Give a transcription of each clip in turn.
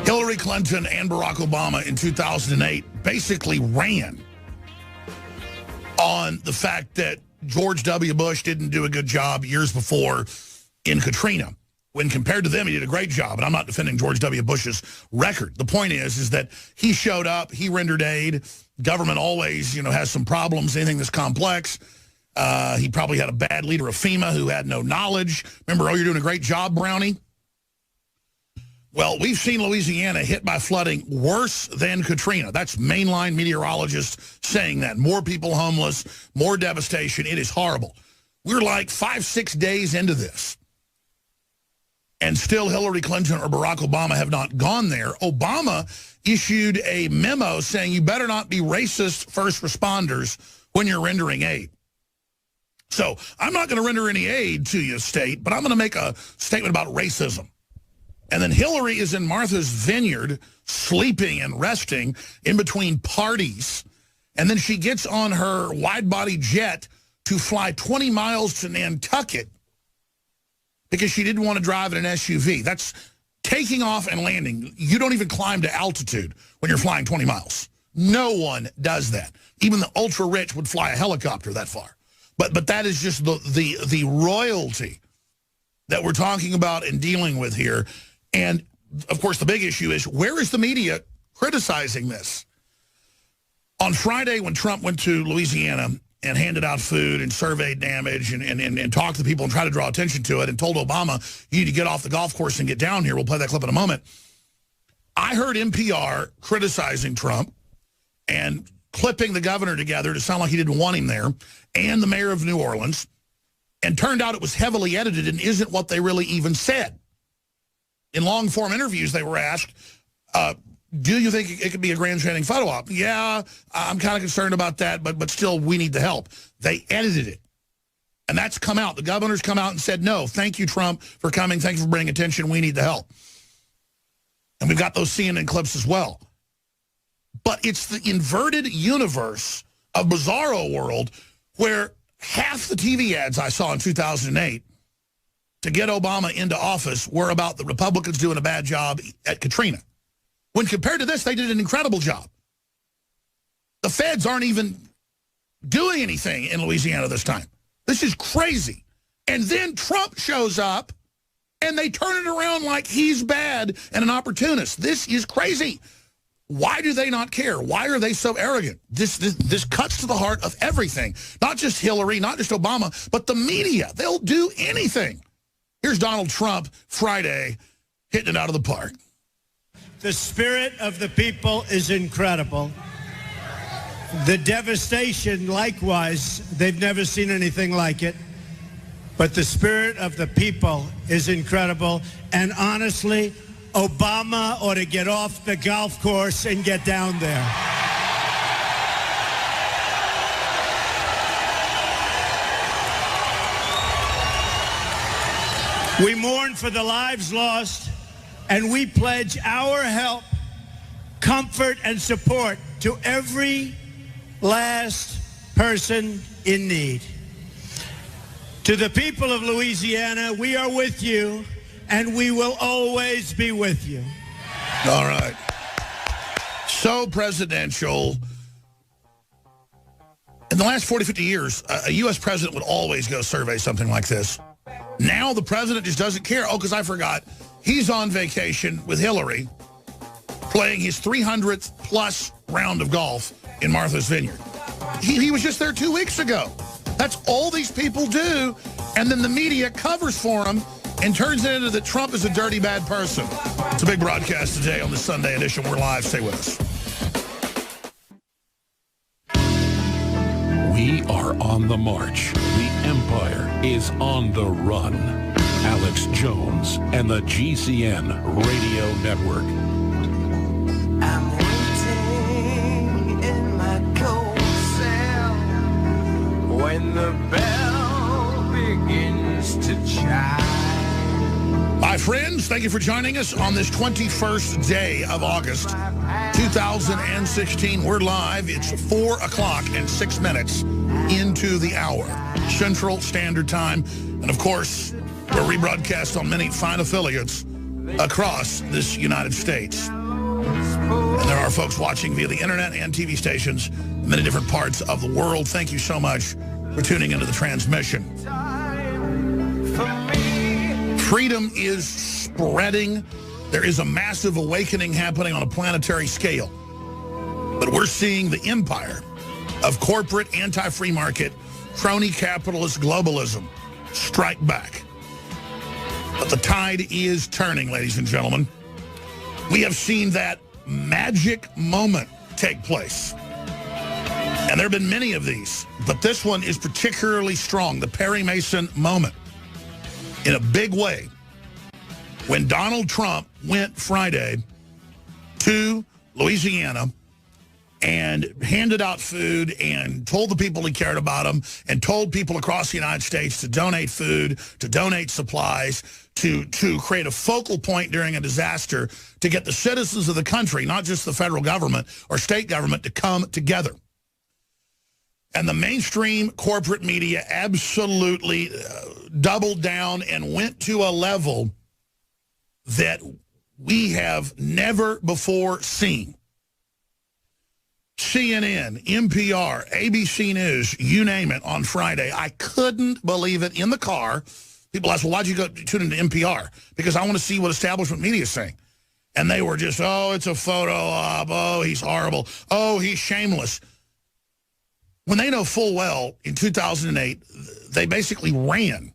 Hillary Clinton and Barack Obama in 2008 basically ran on the fact that George W. Bush didn't do a good job years before in Katrina. When compared to them, he did a great job. And I'm not defending George W. Bush's record. The point is that he showed up, he rendered aid. Government always, has some problems, anything that's complex. He probably had a bad leader of FEMA who had no knowledge. Remember, you're doing a great job, Brownie? Well, we've seen Louisiana hit by flooding worse than Katrina. That's mainline meteorologists saying that. More people homeless, more devastation. It is horrible. We're like 5-6 days into this. And still Hillary Clinton or Barack Obama have not gone there. Obama issued a memo saying you better not be racist first responders when you're rendering aid. So I'm not going to render any aid to you, state, but I'm going to make a statement about racism. And then Hillary is in Martha's Vineyard sleeping and resting in between parties. And then she gets on her wide-body jet to fly 20 miles to Nantucket because she didn't want to drive in an SUV. That's taking off and landing. You don't even climb to altitude when you're flying 20 miles. No one does that. Even the ultra-rich would fly a helicopter that far. But that is just the royalty that we're talking about and dealing with here. And, of course, the big issue is, where is the media criticizing this? On Friday, when Trump went to Louisiana and handed out food and surveyed damage and talked to people and tried to draw attention to it and told Obama, you need to get off the golf course and get down here. We'll play that clip in a moment. I heard NPR criticizing Trump and clipping the governor together to sound like he didn't want him there, and the mayor of New Orleans, and turned out it was heavily edited and isn't what they really even said. In long-form interviews, they were asked, do you think it could be a grandstanding photo op? Yeah, I'm kind of concerned about that, but still, we need the help. They edited it. And that's come out. The governor's come out and said, no, thank you, Trump, for coming. Thank you for bringing attention. We need the help. And we've got those CNN clips as well. But it's the inverted universe of Bizarro World where half the TV ads I saw in 2008 to get Obama into office were about the Republicans doing a bad job at Katrina. When compared to this, they did an incredible job. The feds aren't even doing anything in Louisiana this time. This is crazy. And then Trump shows up, and they turn it around like he's bad and an opportunist. This is crazy. Why do they not care? Why are they so arrogant? This cuts to the heart of everything. Not just Hillary, not just Obama, but the media. They'll do anything. Here's Donald Trump Friday hitting it out of the park. The spirit of the people is incredible. The devastation, likewise, they've never seen anything like it. But the spirit of the people is incredible. And honestly, Obama ought to get off the golf course and get down there. We mourn for the lives lost, and we pledge our help, comfort, and support to every last person in need. To the people of Louisiana, we are with you, and we will always be with you. All right. So presidential. In the last 40, 50 years, a U.S. president would always go survey something like this. Now the president just doesn't care. Oh, because I forgot. He's on vacation with Hillary playing his 300th plus round of golf in Martha's Vineyard. He was just there 2 weeks ago. That's all these people do. And then the media covers for him and turns it into that Trump is a dirty, bad person. It's a big broadcast today on the Sunday edition. We're live. Stay with us. We are on the march. The empire is on the run. Alex Jones and the GCN Radio Network. I'm waiting in my cold cell when the bell begins to chime. My friends, thank you for joining us on this 21st day of August, 2016. We're live. It's 4 o'clock and 6 minutes into the hour, Central Standard Time. And, of course, we're rebroadcast on many fine affiliates across this United States. And there are folks watching via the internet and TV stations in many different parts of the world. Thank you so much for tuning into the transmission. Freedom is spreading. There is a massive awakening happening on a planetary scale. But we're seeing the empire of corporate, anti-free market, crony capitalist globalism strike back. But the tide is turning, ladies and gentlemen. We have seen that magic moment take place. And there have been many of these, but this one is particularly strong, the Perry Mason moment, in a big way. When Donald Trump went Friday to Louisiana and handed out food and told the people he cared about them and told people across the United States to donate food, to donate supplies, to create a focal point during a disaster to get the citizens of the country, not just the federal government or state government, to come together. And the mainstream corporate media absolutely doubled down and went to a level that we have never before seen. CNN, NPR, ABC News, you name it, on Friday. I couldn't believe it in the car. People ask, well, why'd you go tune into NPR? Because I want to see what establishment media is saying. And they were just, oh, it's a photo op. Oh, he's horrible. Oh, he's shameless. When they know full well, in 2008, they basically ran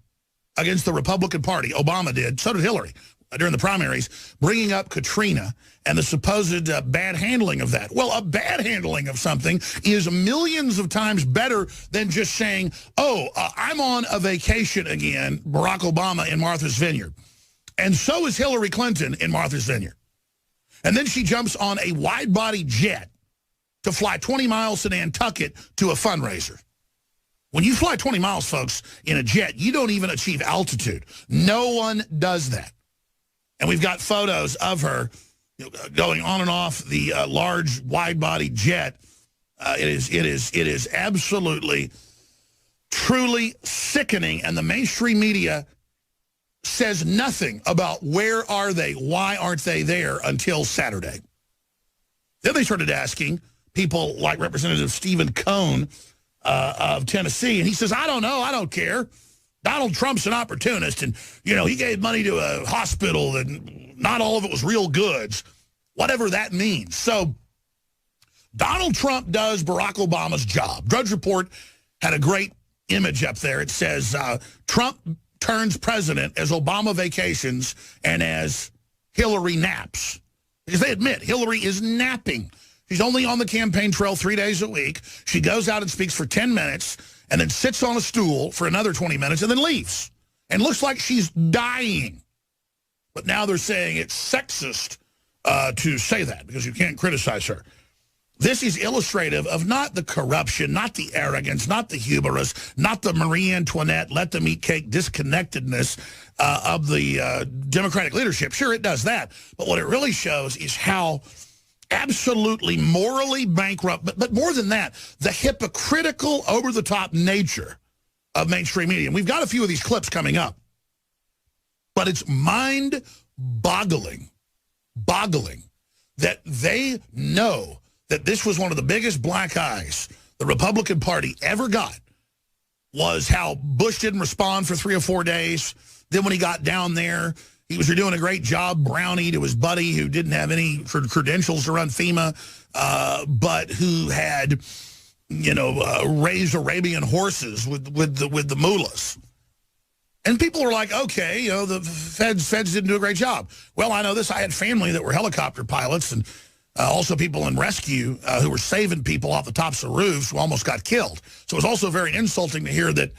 against the Republican Party. Obama did. So did Hillary during the primaries, bringing up Katrina and the supposed bad handling of that. Well, a bad handling of something is millions of times better than just saying, oh, I'm on a vacation again, Barack Obama in Martha's Vineyard. And so is Hillary Clinton in Martha's Vineyard. And then she jumps on a wide-body jet to fly 20 miles to Nantucket to a fundraiser. When you fly 20 miles, folks, in a jet, you don't even achieve altitude. No one does that. And we've got photos of her going on and off the large, wide-body jet. It is absolutely, truly sickening. And the mainstream media says nothing about where are they, why aren't they there until Saturday. Then they started asking people like Representative Stephen Cohn of Tennessee, and he says, I don't know, I don't care. Donald Trump's an opportunist, and, you know, he gave money to a hospital, and not all of it was real goods, whatever that means. So Donald Trump does Barack Obama's job. Drudge Report had a great image up there. It says, Trump turns president as Obama vacations and as Hillary naps. Because they admit Hillary is napping. She's only on the campaign trail 3 days a week. She goes out and speaks for 10 minutes and then sits on a stool for another 20 minutes and then leaves. And looks like she's dying. But now they're saying it's sexist to say that because you can't criticize her. This is illustrative of not the corruption, not the arrogance, not the hubris, not the Marie Antoinette, let them eat cake disconnectedness of the Democratic leadership. Sure, it does that. But what it really shows is how absolutely morally bankrupt, but more than that, the hypocritical, over-the-top nature of mainstream media. And we've got a few of these clips coming up. But it's mind-boggling, that they know that this was one of the biggest black eyes the Republican Party ever got, was how Bush didn't respond for 3 or 4 days. Then when he got down there, he was doing a great job, Brownie, to his buddy who didn't have any credentials to run FEMA, but who had, you know, raised Arabian horses with the mullahs. And people were like, okay, you know, the feds didn't do a great job. Well, I know this. I had family that were helicopter pilots and also people in rescue who were saving people off the tops of roofs who almost got killed. So it was also very insulting to hear that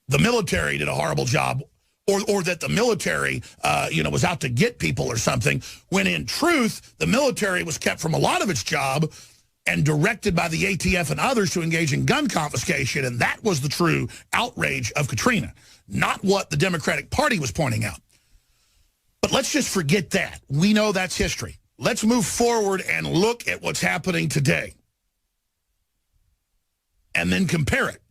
the military did a horrible job, or that the military, you know, was out to get people or something, when in truth, the military was kept from a lot of its job and directed by the ATF and others to engage in gun confiscation, and that was the true outrage of Katrina, not what the Democratic Party was pointing out. But let's just forget that. We know that's history. Let's move forward and look at what's happening today and then compare it.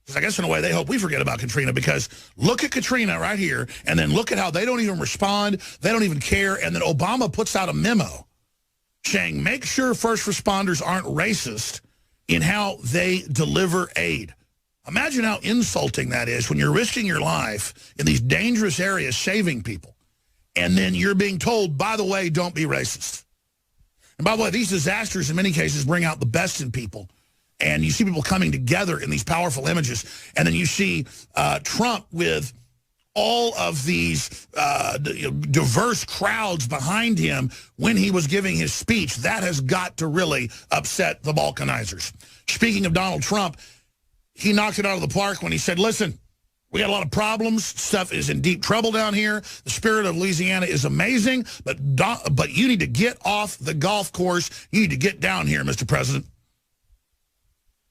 Because I guess in a way they hope we forget about Katrina, because look at Katrina right here, and then look at how they don't even respond. They don't even care. And then Obama puts out a memo saying, make sure first responders aren't racist in how they deliver aid. Imagine how insulting that is when you're risking your life in these dangerous areas saving people. And then you're being told, by the way, don't be racist. And by the way, these disasters in many cases bring out the best in people. And you see people coming together in these powerful images. And then you see Trump with all of these diverse crowds behind him when he was giving his speech. That has got to really upset the balkanizers. Speaking of Donald Trump, he knocked it out of the park when he said, listen, we got a lot of problems. Stuff is in deep trouble down here. The spirit of Louisiana is amazing, but you need to get off the golf course. You need to get down here, Mr. President.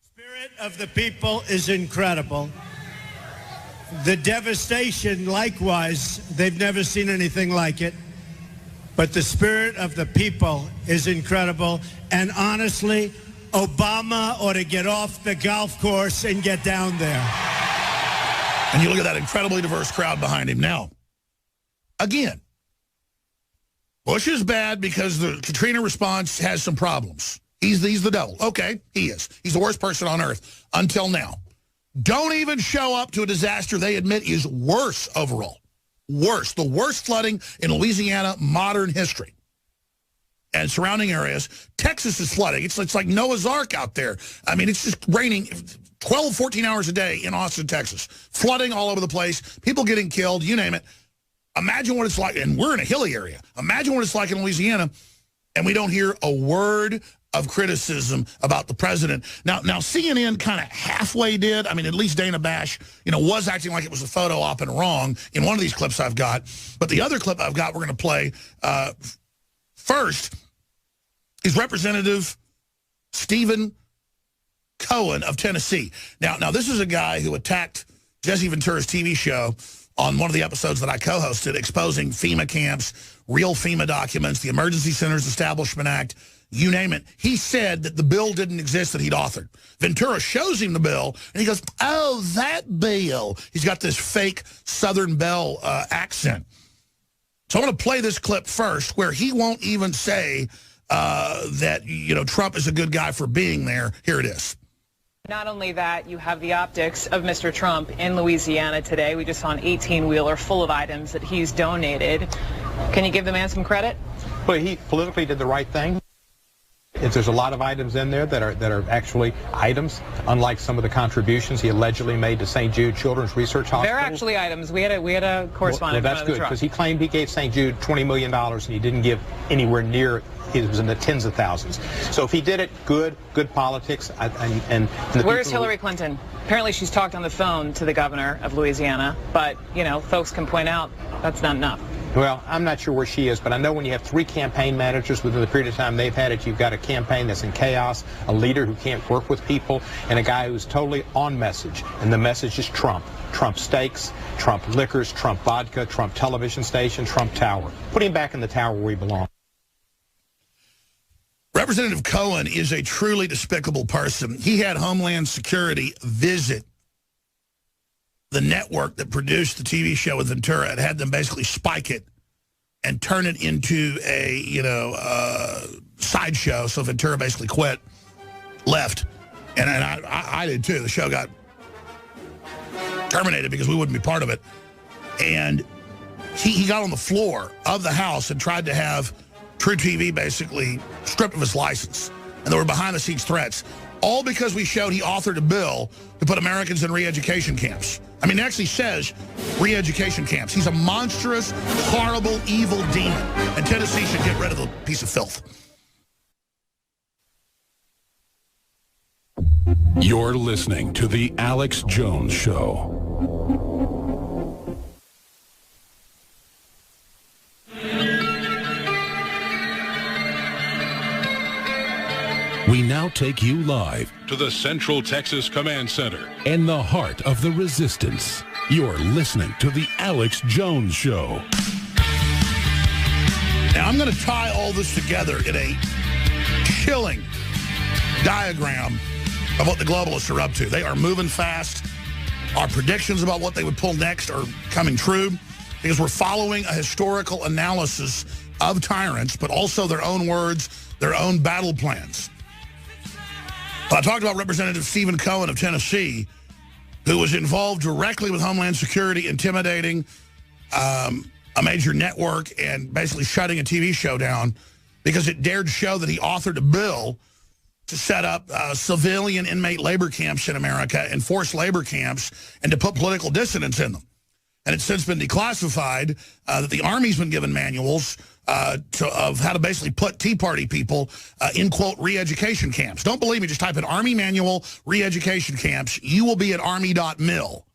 Spirit of the people is incredible. The devastation, likewise, they've never seen anything like it. But the spirit of the people is incredible. And honestly, Obama ought to get off the golf course and get down there. And you look at that incredibly diverse crowd behind him. Now, again, Bush is bad because the Katrina response has some problems. He's the devil. Okay, he is. He's the worst person on earth until now. Don't even show up to a disaster they admit is worse overall. Worse. The worst flooding in Louisiana modern history and surrounding areas. Texas is flooding. It's like Noah's Ark out there. I mean, it's just raining 12, 14 hours a day in Austin, Texas. Flooding all over the place. People getting killed, you name it. Imagine what it's like, and we're in a hilly area. Imagine what it's like in Louisiana, and we don't hear a word of criticism about the president. Now CNN kind of halfway did. I mean, at least Dana Bash, was acting like it was a photo op and wrong in one of these clips I've got. But the other clip I've got we're going to play first is Representative Stephen Cohen of Tennessee. Now this is a guy who attacked Jesse Ventura's TV show on one of the episodes that I co-hosted, exposing FEMA camps, real FEMA documents, the Emergency Centers Establishment Act, you name it. He said that the bill didn't exist that he'd authored. Ventura shows him the bill, and he goes, oh, that bill. He's got this fake Southern Belle accent. So I'm going to play this clip first, where he won't even say that, Trump is a good guy for being there. Here it is. Not only that, you have the optics of Mr. Trump in Louisiana today. We just saw an 18-wheeler full of items that he's donated. Can you give the man some credit? Well, he politically did the right thing. There's a lot of items in there that are actually items, unlike some of the contributions he allegedly made to St. Jude Children's Research Hospital. They're actually items. We had a correspondent. Well, that's good, because he claimed he gave St. Jude $20 million and he didn't give anywhere near. It was in the tens of thousands. So if he did it, good politics. And where's Hillary Clinton? Apparently she's talked on the phone to the governor of Louisiana, but folks can point out that's not enough. Well, I'm not sure where she is, but I know when you have 3 campaign managers within the period of time they've had it, you've got a campaign that's in chaos, a leader who can't work with people, and a guy who's totally on message. And the message is Trump. Trump steaks, Trump liquors, Trump vodka, Trump television station, Trump tower. Put him back in the tower where he belongs. Representative Cohen is a truly despicable person. He had Homeland Security visit the network that produced the TV show with Ventura. It had them basically spike it and turn it into a, sideshow. So Ventura basically left. And I did too. The show got terminated because we wouldn't be part of it. And he got on the floor of the House and tried to have True TV basically stripped of his license. And there were behind-the-scenes threats. All because we showed he authored a bill to put Americans in re-education camps. I mean, it actually says re-education camps. He's a monstrous, horrible, evil demon. And Tennessee should get rid of the piece of filth. You're listening to The Alex Jones Show. We now take you live to the Central Texas Command Center in the heart of the resistance. You're listening to The Alex Jones Show. Now, I'm going to tie all this together in a chilling diagram of what the globalists are up to. They are moving fast. Our predictions about what they would pull next are coming true because we're following a historical analysis of tyrants, but also their own words, their own battle plans. I talked about Representative Stephen Cohen of Tennessee, who was involved directly with Homeland Security, intimidating a major network and basically shutting a TV show down because it dared show that he authored a bill to set up civilian inmate labor camps in America and forced labor camps and to put political dissidents in them. And it's since been declassified that the Army's been given manuals of how to basically put Tea Party people in, quote, re-education camps. Don't believe me, just type in Army manual re-education camps. You will be at army.mil.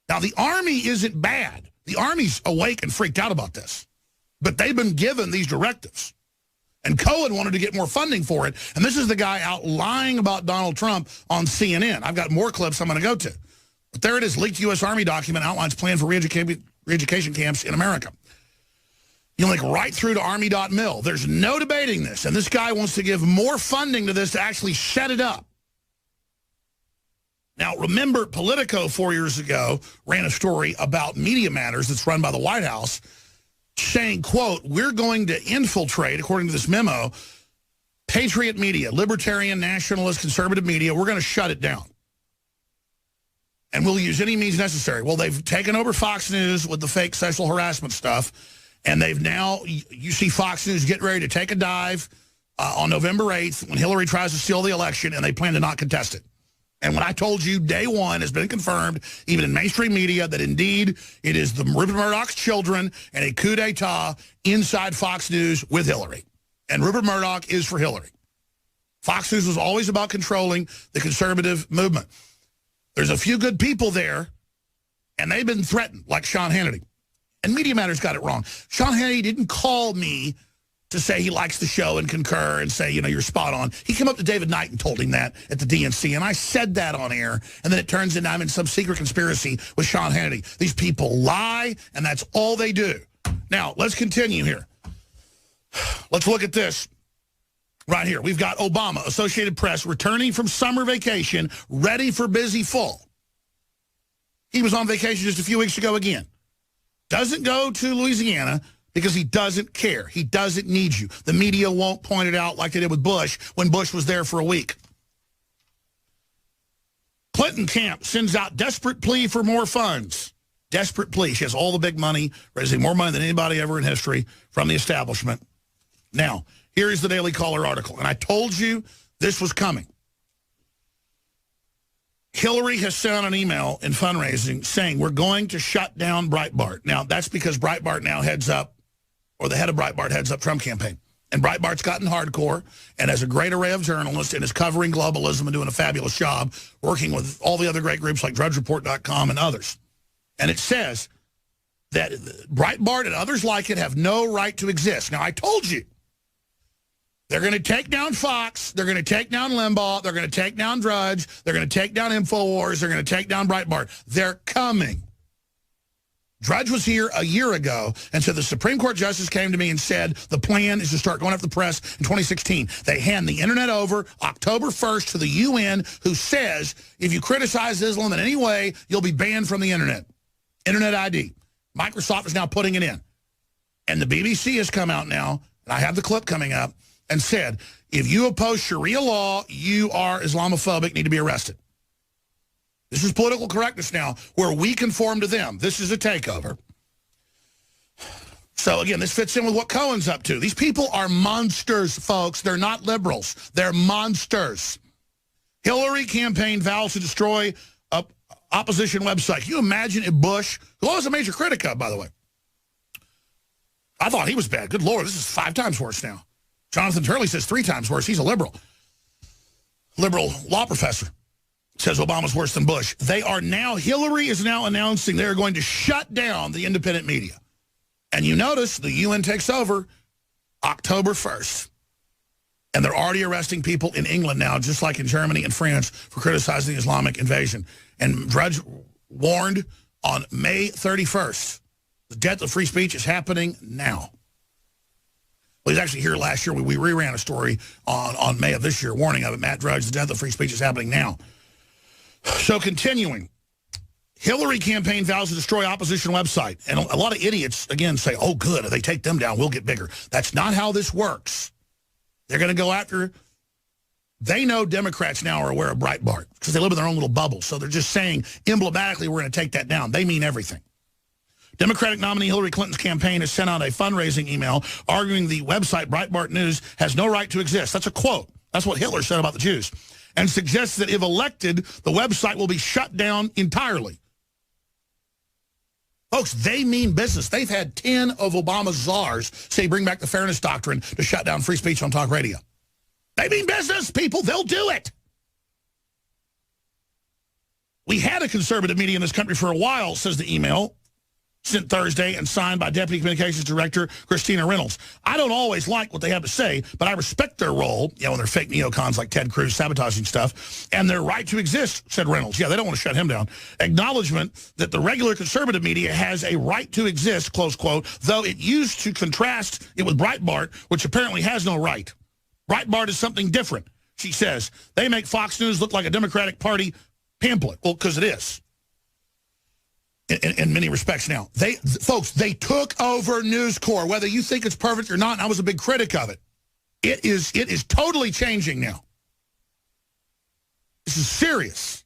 Now, the Army isn't bad. The Army's awake and freaked out about this. But they've been given these directives. And Cohen wanted to get more funding for it. And this is the guy out lying about Donald Trump on CNN. I've got more clips I'm going to go to. But there it is. Leaked U.S. Army document outlines plan for re-education camps in America. You link right through to army.mil. There's no debating this. And this guy wants to give more funding to this to actually set it up. Now, remember, Politico 4 years ago ran a story about Media Matters that's run by the White House saying, quote, we're going to infiltrate, according to this memo, patriot media, libertarian, nationalist, conservative media. We're going to shut it down. And we'll use any means necessary. Well, they've taken over Fox News with the fake sexual harassment stuff. And they've now, you see Fox News get ready to take a dive on November 8th when Hillary tries to steal the election, and they plan to not contest it. And when I told you day one has been confirmed, even in mainstream media, that indeed it is the Rupert Murdoch's children and a coup d'etat inside Fox News with Hillary. And Rupert Murdoch is for Hillary. Fox News was always about controlling the conservative movement. There's a few good people there, and they've been threatened, like Sean Hannity. And Media Matters got it wrong. Sean Hannity didn't call me to say he likes the show and concur and say, you know, you're spot on. He came up to David Knight and told him that at the DNC, and I said that on air, and then it turns into I'm in some secret conspiracy with Sean Hannity. These people lie, and that's all they do. Now, let's continue here. Let's look at this right here. We've got Obama, Associated Press, returning from summer vacation, ready for busy fall. He was on vacation just a few weeks ago again. Doesn't go to Louisiana because he doesn't care. He doesn't need you. The media won't point it out like they did with Bush when Bush was there for a week. Clinton camp sends out desperate plea for more funds. Desperate plea. She has all the big money, raising more money than anybody ever in history from the establishment. Now, here is the Daily Caller article. And I told you this was coming. Hillary has sent out an email in fundraising saying we're going to shut down Breitbart. Now, that's because Breitbart now heads up, or the head of Breitbart heads up Trump campaign. And Breitbart's gotten hardcore and has a great array of journalists and is covering globalism and doing a fabulous job, working with all the other great groups like DrudgeReport.com and others. And it says that Breitbart and others like it have no right to exist. Now, I told you. They're going to take down Fox. They're going to take down Limbaugh. They're going to take down Drudge. They're going to take down InfoWars. They're going to take down Breitbart. They're coming. Drudge was here a year ago, and so the Supreme Court justice came to me and said the plan is to start going after the press in 2016. They hand the internet over October 1st to the UN, who says if you criticize Islam in any way, you'll be banned from the internet. Internet ID. Microsoft is now putting it in. And the BBC has come out now, and I have the clip coming up, and said, if you oppose Sharia law, you are Islamophobic, need to be arrested. This is political correctness now, where we conform to them. This is a takeover. So, again, this fits in with what Cohen's up to. These people are monsters, folks. They're not liberals. They're monsters. Hillary campaign vows to destroy opposition website. Can you imagine if Bush, who I was a major critic of, by the way, I thought he was bad. Good Lord, this is 5 times worse now. Jonathan Turley says 3 times worse. He's a liberal. Liberal law professor. Says Obama's worse than Bush. They are now, Hillary is now announcing they're going to shut down the independent media. And you notice the UN takes over October 1st. And they're already arresting people in England now, just like in Germany and France, for criticizing the Islamic invasion. And Drudge warned on May 31st, the death of free speech is happening now. Well, he's actually here last year. We reran a story on May of this year, warning of it. Matt Drudge, the death of free speech is happening now. So continuing, Hillary campaign vows to destroy opposition website. And a lot of idiots, again, say, oh, good, if they take them down, we'll get bigger. That's not how this works. They're going to go after... They know Democrats now are aware of Breitbart because they live in their own little bubble. So they're just saying, emblematically, we're going to take that down. They mean everything. Democratic nominee Hillary Clinton's campaign has sent out a fundraising email arguing the website Breitbart News has no right to exist. That's a quote. That's what Hitler said about the Jews. And suggests that if elected, the website will be shut down entirely. Folks, they mean business. They've had 10 of Obama's czars say bring back the fairness doctrine to shut down free speech on talk radio. They mean business, people. They'll do it. We had a conservative media in this country for a while, says the email, sent Thursday and signed by Deputy Communications Director Christina Reynolds. I don't always like what they have to say, but I respect their role, when they're fake neocons like Ted Cruz sabotaging stuff, and their right to exist, said Reynolds. Yeah, they don't want to shut him down. Acknowledgement that the regular conservative media has a right to exist, close quote, though it used to contrast it with Breitbart, which apparently has no right. Breitbart is something different, she says. They make Fox News look like a Democratic Party pamphlet. Well, because it is. In many respects now. Folks, they took over News Corps, whether you think it's perfect or not, and I was a big critic of it. It is totally changing now. This is serious.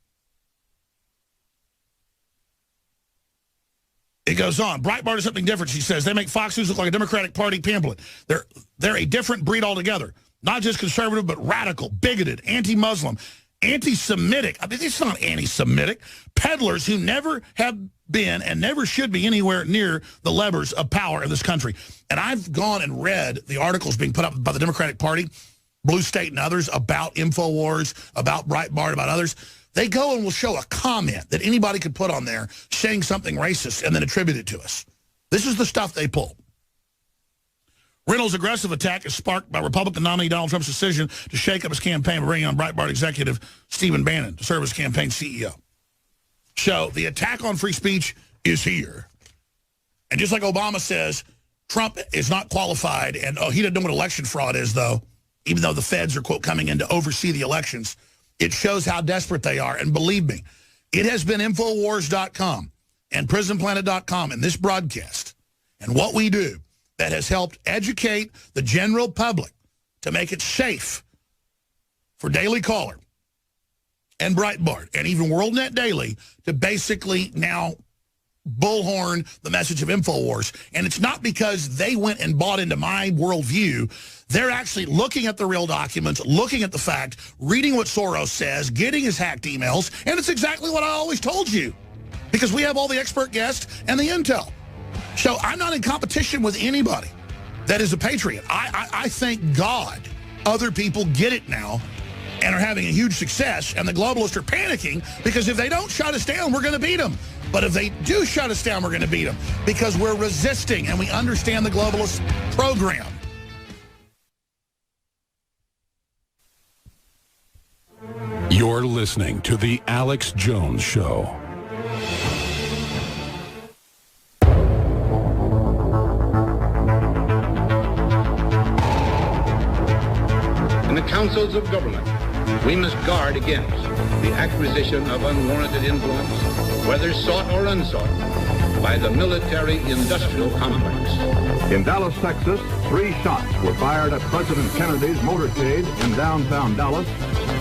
It goes on. Breitbart is something different, she says. They make Fox News look like a Democratic Party pamphlet. They're a different breed altogether. Not just conservative, but radical, bigoted, anti-Muslim, anti-Semitic. I mean, it's not anti-Semitic. Peddlers who never have been and never should be anywhere near the levers of power in this country. And I've gone and read the articles being put up by the Democratic Party, Blue State and others, about InfoWars, about Breitbart, about others. They go and will show a comment that anybody could put on there saying something racist and then attribute it to us. This is the stuff they pull. Reynolds' aggressive attack is sparked by Republican nominee Donald Trump's decision to shake up his campaign by bringing on Breitbart executive Stephen Bannon to serve as campaign CEO. So the attack on free speech is here. And just like Obama says, Trump is not qualified, and he doesn't know what election fraud is, though, even though the feds are, quote, coming in to oversee the elections. It shows how desperate they are. And believe me, it has been Infowars.com and PrisonPlanet.com in this broadcast and what we do that has helped educate the general public to make it safe for Daily Caller and Breitbart and even WorldNet Daily to basically now bullhorn the message of InfoWars. And it's not because they went and bought into my worldview. They're actually looking at the real documents, looking at the fact, reading what Soros says, getting his hacked emails, and it's exactly what I always told you because we have all the expert guests and the intel. So I'm not in competition with anybody that is a patriot. I thank God other people get it now and are having a huge success, and the globalists are panicking because if they don't shut us down, we're going to beat them. But if they do shut us down, we're going to beat them because we're resisting and we understand the globalist program. You're listening to The Alex Jones Show. In the councils of government, we must guard against the acquisition of unwarranted influence, whether sought or unsought, by the military-industrial complex. In Dallas, Texas, 3 shots were fired at President Kennedy's motorcade in downtown Dallas.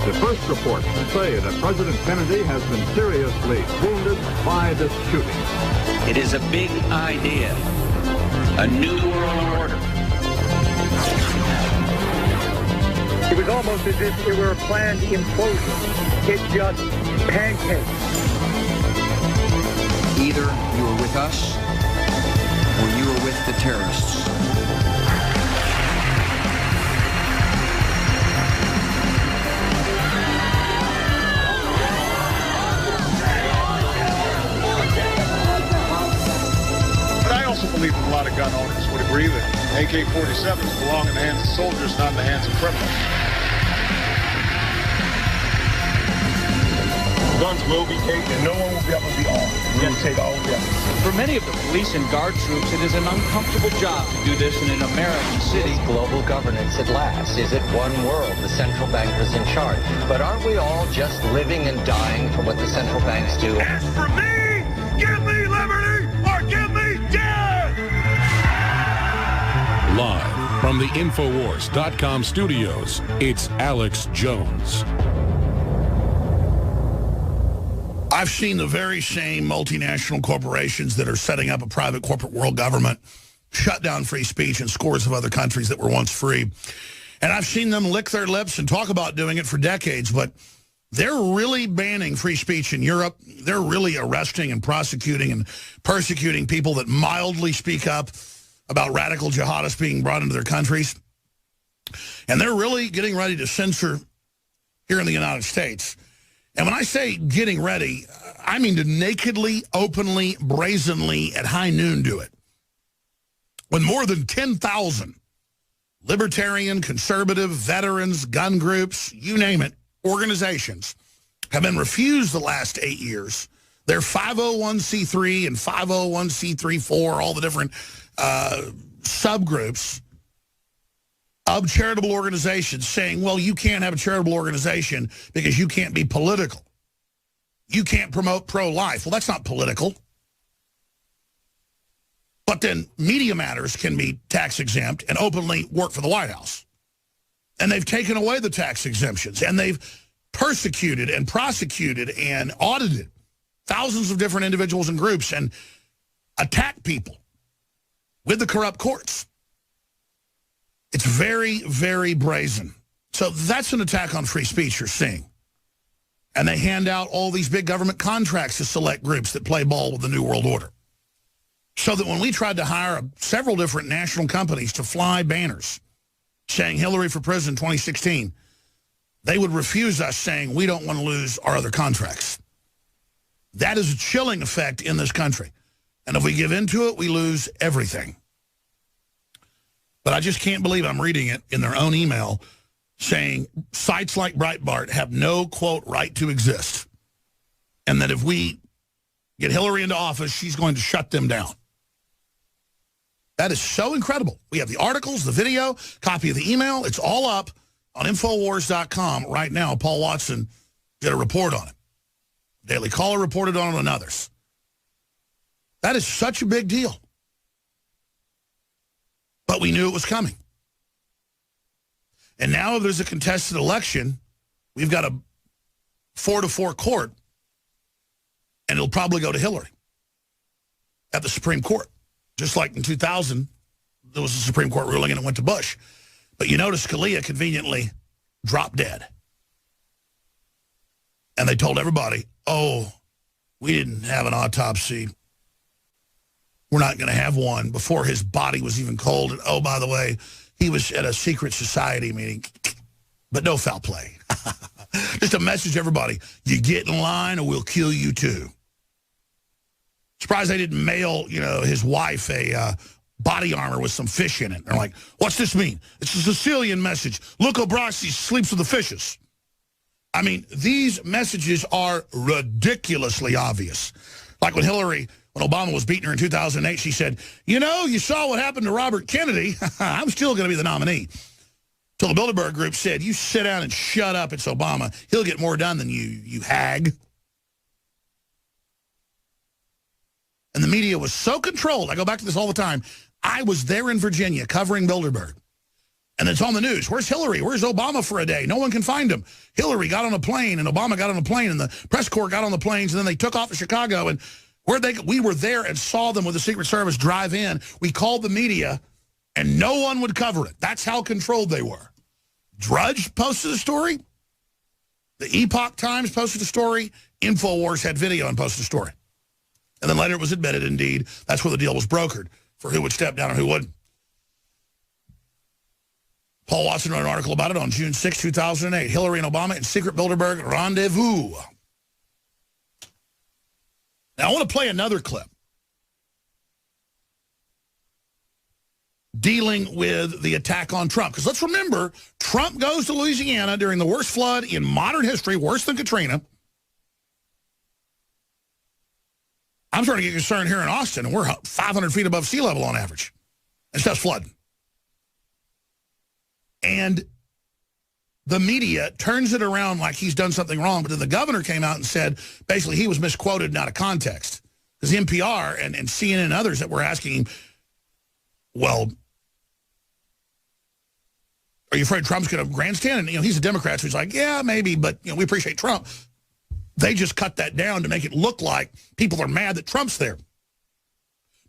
The first reports say that President Kennedy has been seriously wounded by this shooting. It is a big idea, a new world order. It was almost as if it were a planned implosion. It just pancaked. Either you were with us or you were with the terrorists. But I also believe a lot of gun owners would agree that AK-47s belong in the hands of soldiers, not in the hands of criminals. Guns will be taken, and no one will be able to be armed. We will take all guns. For many of the police and guard troops, it is an uncomfortable job to do this in an American city. Global governance at last. Is it one world? The central bankers in charge. But aren't we all just living and dying for what the central banks do? As for me, Give me liberty or give me death! Live from the Infowars.com studios, it's Alex Jones. I've seen the very same multinational corporations that are setting up a private corporate world government shut down free speech in scores of other countries that were once free. And I've seen them lick their lips and talk about doing it for decades, but they're really banning free speech in Europe. They're really arresting and prosecuting and persecuting people that mildly speak up about radical jihadists being brought into their countries. And they're really getting ready to censor here in the United States. And when I say getting ready, I mean to nakedly, openly, brazenly, at high noon do it. When more than 10,000 libertarian, conservative, veterans, gun groups, you name it, organizations have been refused the last 8 years. They're 501c3 and 501c34, all the different subgroups of charitable organizations saying, well, you can't have a charitable organization because you can't be political. You can't promote pro-life. Well, that's not political. But then Media Matters can be tax exempt and openly work for the White House. And they've taken away the tax exemptions, and they've persecuted and prosecuted and audited thousands of different individuals and groups and attacked people with the corrupt courts. It's very, very brazen. So that's an attack on free speech you're seeing. And they hand out all these big government contracts to select groups that play ball with the New World Order. So that when we tried to hire several different national companies to fly banners saying Hillary for president 2016, they would refuse us, saying we don't want to lose our other contracts. That is a chilling effect in this country. And if we give into it, we lose everything. But I just can't believe I'm reading it in their own email saying sites like Breitbart have no, quote, right to exist. And that if we get Hillary into office, she's going to shut them down. That is so incredible. We have the articles, the video, copy of the email. It's all up on Infowars.com right now. Paul Watson did a report on it. Daily Caller reported on it and others. That is such a big deal. But we knew it was coming. And now if there's a contested election, we've got a 4-4 court, and it'll probably go to Hillary at the Supreme Court. Just like in 2000, there was a Supreme Court ruling and it went to Bush. But you notice Scalia conveniently dropped dead. And they told everybody, oh, we didn't have an autopsy. We're not going to have one before his body was even cold. And, oh, by the way, he was at a secret society meeting. But no foul play. Just a message to everybody. You get in line or we'll kill you too. Surprised they didn't mail, his wife a body armor with some fish in it. They're like, what's this mean? It's a Sicilian message. Luca Brasi sleeps with the fishes. I mean, these messages are ridiculously obvious. Like when Obama was beating her in 2008, she said, you saw what happened to Robert Kennedy. I'm still going to be the nominee. Till the Bilderberg group said, you sit down and shut up. It's Obama. He'll get more done than you hag. And the media was so controlled. I go back to this all the time. I was there in Virginia covering Bilderberg. And it's on the news. Where's Hillary? Where's Obama for a day? No one can find him. Hillary got on a plane, and Obama got on a plane, and the press corps got on the planes, and then they took off to Chicago. And we were there and saw them with the Secret Service drive in. We called the media, and no one would cover it. That's how controlled they were. Drudge posted a story. The Epoch Times posted a story. InfoWars had video and posted a story. And then later it was admitted, indeed, that's where the deal was brokered for who would step down and who wouldn't. Paul Watson wrote an article about it on June 6, 2008. Hillary and Obama in secret Bilderberg rendezvous. Now, I want to play another clip dealing with the attack on Trump. Because let's remember, Trump goes to Louisiana during the worst flood in modern history, worse than Katrina. I'm starting to get concerned here in Austin, and we're 500 feet above sea level on average. And stuff's flooding. And the media turns it around like he's done something wrong, but then the governor came out and said, basically, he was misquoted and out of context. Because NPR and CNN and others that were asking him, well, are you afraid Trump's going to grandstand? And, he's a Democrat, so he's like, yeah, maybe, but, we appreciate Trump. They just cut that down to make it look like people are mad that Trump's there.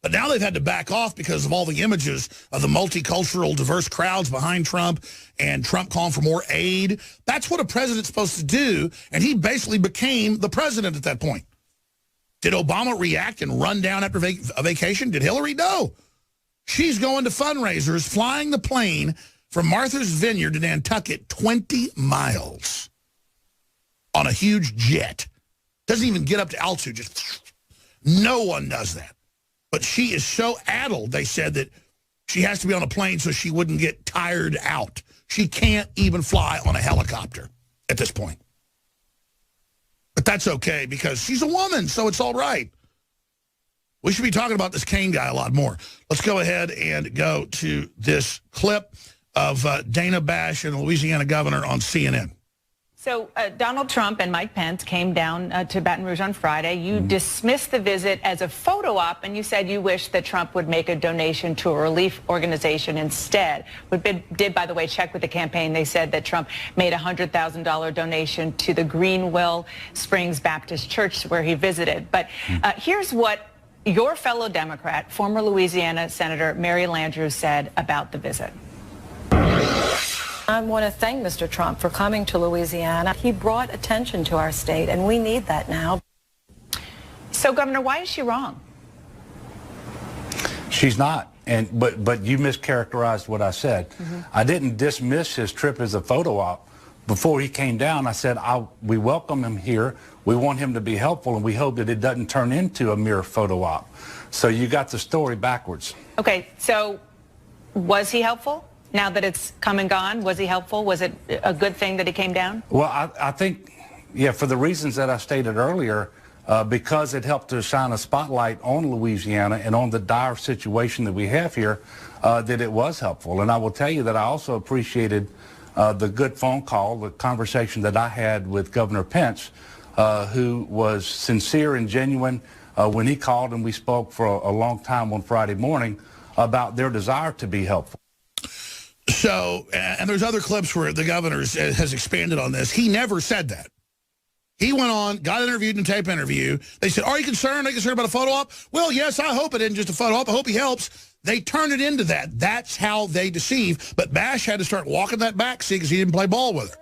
But now they've had to back off because of all the images of the multicultural, diverse crowds behind Trump and Trump calling for more aid. That's what a president's supposed to do, and he basically became the president at that point. Did Obama react and run down after a vacation? Did Hillary? No. She's going to fundraisers, flying the plane from Martha's Vineyard to Nantucket 20 miles on a huge jet. Doesn't even get up to altitude. Just no one does that. But she is so addled, they said, that she has to be on a plane so she wouldn't get tired out. She can't even fly on a helicopter at this point. But that's okay because she's a woman, so it's all right. We should be talking about this Kane guy a lot more. Let's go ahead and go to this clip of Dana Bash and the Louisiana governor on CNN. So Donald Trump and Mike Pence came down to Baton Rouge on Friday. You dismissed the visit as a photo op, and you said you wish that Trump would make a donation to a relief organization instead. We did, by the way, check with the campaign. They said that Trump made a $100,000 donation to the Greenwell Springs Baptist Church where he visited. But here's what your fellow Democrat, former Louisiana Senator Mary Landrieu, said about the visit. I want to thank Mr. Trump for coming to Louisiana. He brought attention to our state, and we need that now. So, Governor, why is she wrong? She's not. But you mischaracterized what I said. I didn't dismiss his trip as a photo op. Before he came down, I said, we welcome him here. We want him to be helpful, and we hope that it doesn't turn into a mere photo op. So you got the story backwards. Okay, so was he helpful? Now that it's come and gone, was he helpful? Was it a good thing that he came down? Well, I think, yeah, for the reasons that I stated earlier, because it helped to shine a spotlight on Louisiana and on the dire situation that we have here, that it was helpful. And I will tell you that I also appreciated the good phone call, the conversation that I had with Governor Pence, who was sincere and genuine when he called, and we spoke for a long time on Friday morning about their desire to be helpful. So, and there's other clips where the governor has expanded on this. He never said that. He went on, got interviewed in a tape interview. They said, are you concerned? Are you concerned about a photo op? Well, yes, I hope it isn't just a photo op. I hope he helps. They turned it into that. That's how they deceive. But Bash had to start walking that back, see, because he didn't play ball with her.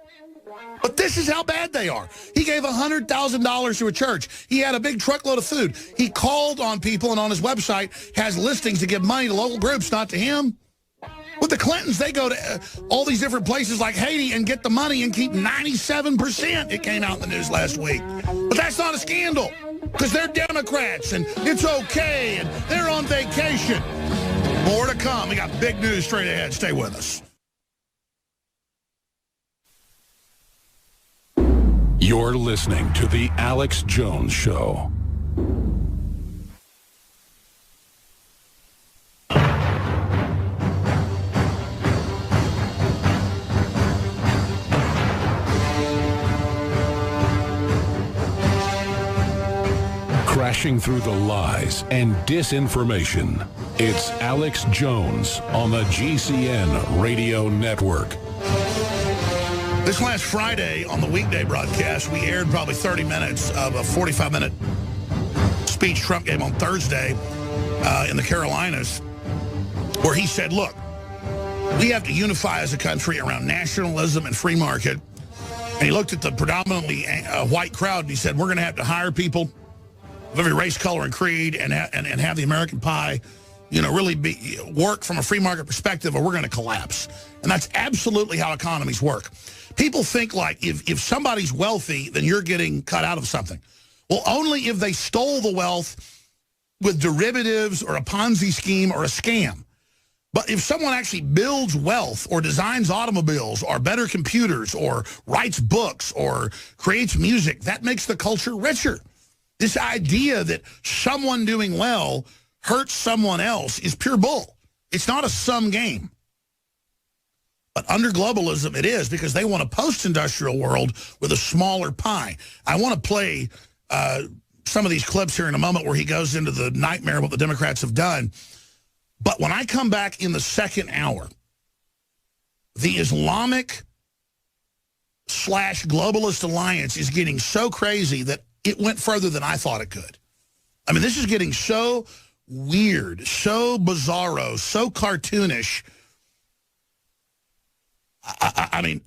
But this is how bad they are. He gave $100,000 to a church. He had a big truckload of food. He called on people, and on his website has listings to give money to local groups, not to him. With the Clintons, they go to all these different places like Haiti and get the money and keep 97%. It came out in the news last week. But that's not a scandal because they're Democrats and it's okay and they're on vacation. More to come. We got big news straight ahead. Stay with us. You're listening to The Alex Jones Show. Crashing through the lies and disinformation. It's Alex Jones on the GCN Radio Network. This last Friday on the weekday broadcast, we aired probably 30 minutes of a 45-minute speech Trump gave on Thursday in the Carolinas, where he said, look, we have to unify as a country around nationalism and free market. And he looked at the predominantly white crowd and he said, we're going to have to hire people of every race, color, and creed and have the American pie, really work from a free market perspective or we're going to collapse. And that's absolutely how economies work. People think like if somebody's wealthy, then you're getting cut out of something. Well, only if they stole the wealth with derivatives or a Ponzi scheme or a scam. But if someone actually builds wealth or designs automobiles or better computers or writes books or creates music, that makes the culture richer. This idea that someone doing well hurts someone else is pure bull. It's not a sum game. But under globalism, it is because they want a post-industrial world with a smaller pie. I want to play some of these clips here in a moment where he goes into the nightmare of what the Democrats have done. But when I come back in the second hour, the Islamic/globalist alliance is getting so crazy that it went further than I thought it could. I mean, this is getting so weird, so bizarro, so cartoonish. I mean,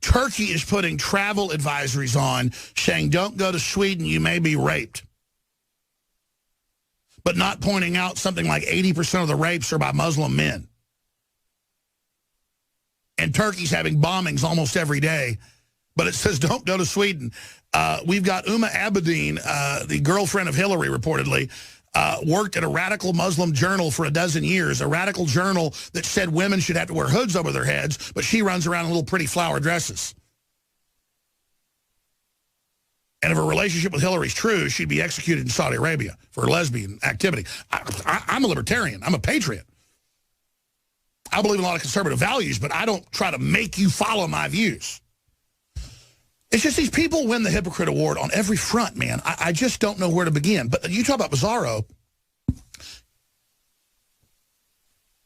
Turkey is putting travel advisories on saying, don't go to Sweden, you may be raped. But not pointing out something like 80% of the rapes are by Muslim men. And Turkey's having bombings almost every day. But it says, don't go to Sweden. We've got Uma Abedin, the girlfriend of Hillary, reportedly, worked at a radical Muslim journal for 12 years, a radical journal that said women should have to wear hoods over their heads, but she runs around in little pretty flower dresses. And if her relationship with Hillary's true, she'd be executed in Saudi Arabia for lesbian activity. I'm a libertarian. I'm a patriot. I believe in a lot of conservative values, but I don't try to make you follow my views. It's just these people win the hypocrite award on every front, man. I just don't know where to begin. But you talk about bizarro.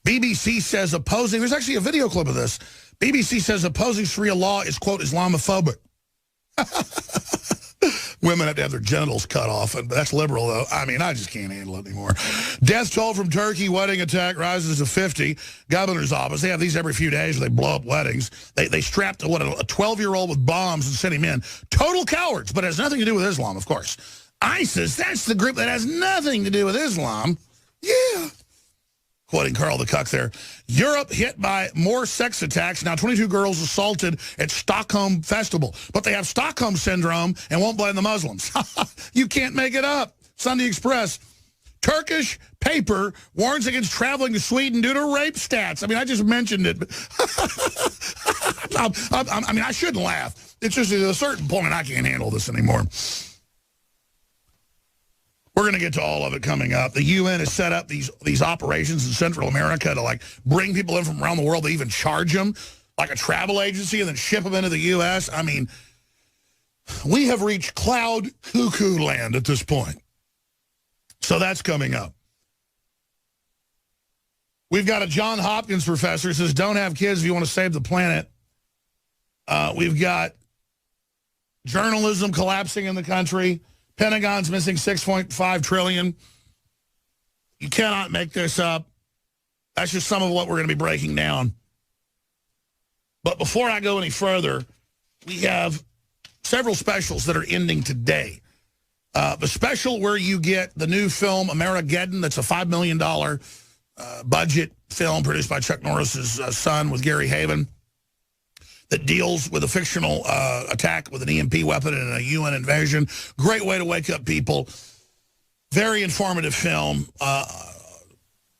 BBC says opposing, there's actually a video clip of this. BBC says opposing Sharia law is, quote, Islamophobic. Women have to have their genitals cut off, and that's liberal, though. I mean, I just can't handle it anymore. Death toll from Turkey, wedding attack rises to 50. Governor's office, they have these every few days where they blow up weddings. They strapped, a 12-year-old with bombs and sent him in. Total cowards, but it has nothing to do with Islam, of course. ISIS, that's the group that has nothing to do with Islam. Yeah. Quoting Carl the Cuck there. Europe hit by more sex attacks. Now 22 girls assaulted at Stockholm Festival. But they have Stockholm Syndrome and won't blame the Muslims. You can't make it up. Sunday Express. Turkish paper warns against traveling to Sweden due to rape stats. I mean, I just mentioned it. I mean, I shouldn't laugh. It's just at a certain point I can't handle this anymore. We're going to get to all of it coming up. The UN has set up these operations in Central America to, like, bring people in from around the world. They even charge them like a travel agency and then ship them into the U.S. I mean, we have reached cloud cuckoo land at this point. So that's coming up. We've got a John Hopkins professor who says, don't have kids if you want to save the planet. We've got journalism collapsing in the country. Pentagon's missing $6.5 trillion. You cannot make this up. That's just some of what we're going to be breaking down. But before I go any further, we have several specials that are ending today. The special where you get the new film, Amerigeddon, that's a $5 million budget film produced by Chuck Norris's son with Gary Haven, that deals with a fictional attack with an EMP weapon and a UN invasion. Great way to wake up people. Very informative film.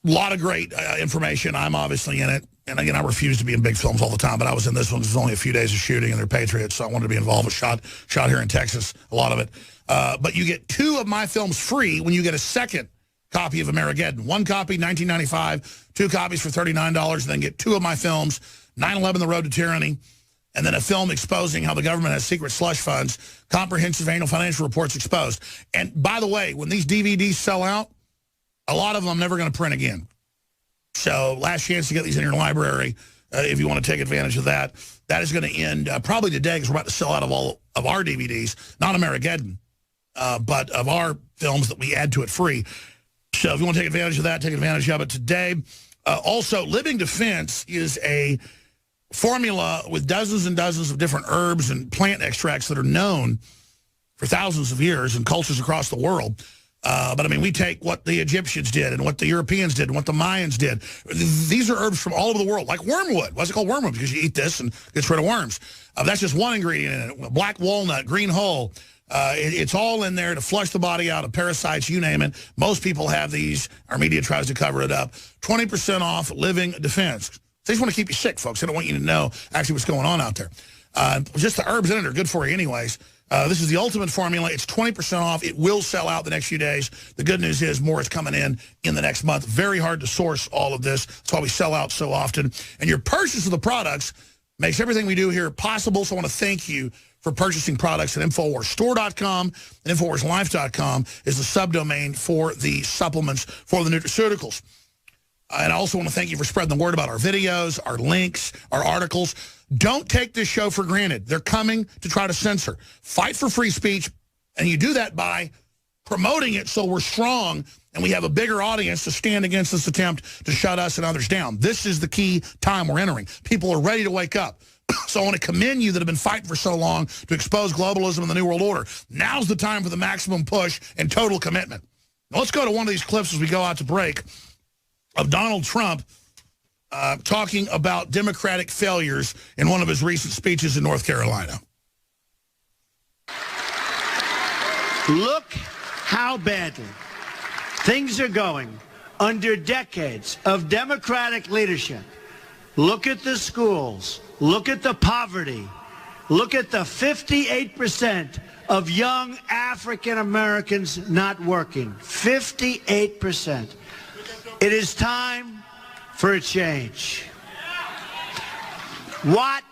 Lot of great information. I'm obviously in it. And again, I refuse to be in big films all the time, but I was in this one. It was only a few days of shooting, and they're patriots, so I wanted to be involved with shot here in Texas, a lot of it. But you get 2 of my films free when you get a second copy of Amerigeddon. 1 copy, $19.95, 2 copies for $39, and then get 2 of my films, 9/11, The Road to Tyranny, and then a film exposing how the government has secret slush funds, comprehensive annual financial reports exposed. And by the way, when these DVDs sell out, a lot of them I'm never going to print again. So last chance to get these in your library if you want to take advantage of that. That is going to end probably today because we're about to sell out of all of our DVDs, not Amerigeddon, but of our films that we add to it free. So if you want to take advantage of that, take advantage of it today. Also, Living Defense is a formula with dozens and dozens of different herbs and plant extracts that are known for thousands of years in cultures across the world. But, I mean, we take what the Egyptians did and what the Europeans did and what the Mayans did. These are herbs from all over the world, like wormwood. Why is it called wormwood? Because you eat this and it gets rid of worms. That's just one ingredient in it. Black walnut, green hull. It's all in there to flush the body out of parasites, you name it. Most people have these. Our media tries to cover it up. 20% off Living Defense. They just want to keep you sick, folks. They don't want you to know actually what's going on out there. Just the herbs in it are good for you anyways. This is the ultimate formula. It's 20% off. It will sell out the next few days. The good news is more is coming in the next month. Very hard to source all of this. That's why we sell out so often. And your purchase of the products makes everything we do here possible. So I want to thank you for purchasing products at InfoWarsStore.com, and InfoWarsLife.com is the subdomain for the supplements for the nutraceuticals. And I also want to thank you for spreading the word about our videos, our links, our articles. Don't take this show for granted. They're coming to try to censor. Fight for free speech, and you do that by promoting it so we're strong and we have a bigger audience to stand against this attempt to shut us and others down. This is the key time we're entering. People are ready to wake up. So I want to commend you that have been fighting for so long to expose globalism and the New World Order. Now's the time for the maximum push and total commitment. Now let's go to one of these clips as we go out to break of Donald Trump talking about Democratic failures in one of his recent speeches in North Carolina. Look how badly things are going under decades of Democratic leadership. Look at the schools. Look at the poverty. Look at the 58% of young African Americans not working. 58%. It is time for a change. What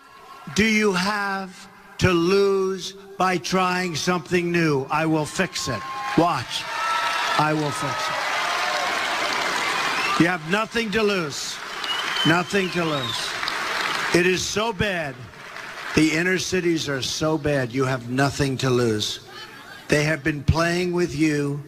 do you have to lose by trying something new? I will fix it. Watch. I will fix it. You have nothing to lose. Nothing to lose. It is so bad. The inner cities are so bad. You have nothing to lose. They have been playing with you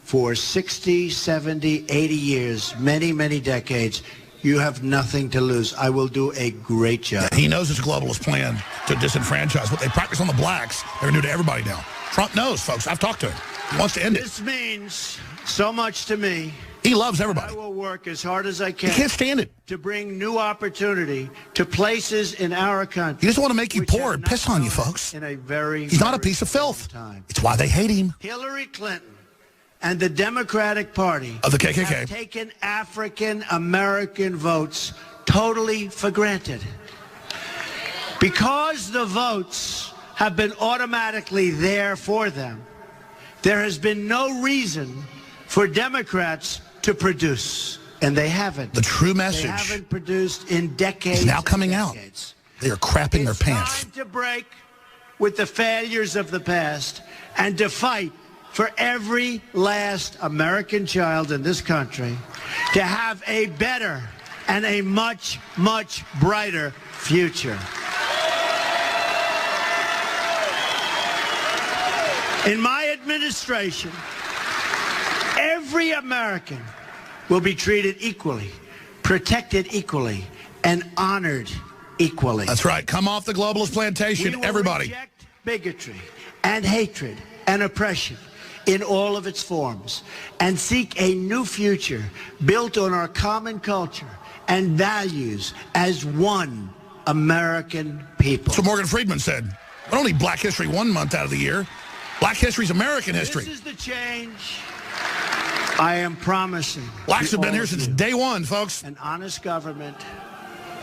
for 60, 70, 80 years, many, many decades. You have nothing to lose. I will do a great job. He knows it's a globalist plan to disenfranchise. What they practice on the blacks, they're going to do to everybody now. Trump knows, folks. I've talked to him. He wants to end it. This means so much to me. He loves everybody. I will work as hard as I can. He can't stand it. To bring new opportunity to places in our country. He doesn't want to make you poor and piss on you, folks. In a very, He's not a piece of filth. It's why they hate him. Hillary Clinton and the Democratic Party of the KKK have taken African American votes totally for granted. Because the votes have been automatically there for them, there has been no reason for Democrats to produce, and they haven't. The true message. They haven't produced in decades. Is now coming out. They are crapping their pants. It's time to break with the failures of the past and to fight for every last American child in this country to have a better and a much, much brighter future. In my administration, every American will be treated equally, protected equally, and honored equally. That's right. Come off the globalist plantation, everybody. Reject bigotry and hatred and oppression in all of its forms and seek a new future built on our common culture and values as one American people. That's what Morgan Freeman said. Not only Black History 1 month out of the year, Black history is American history. This is the change I am promising. Blacks have been here since day one, folks. An honest government,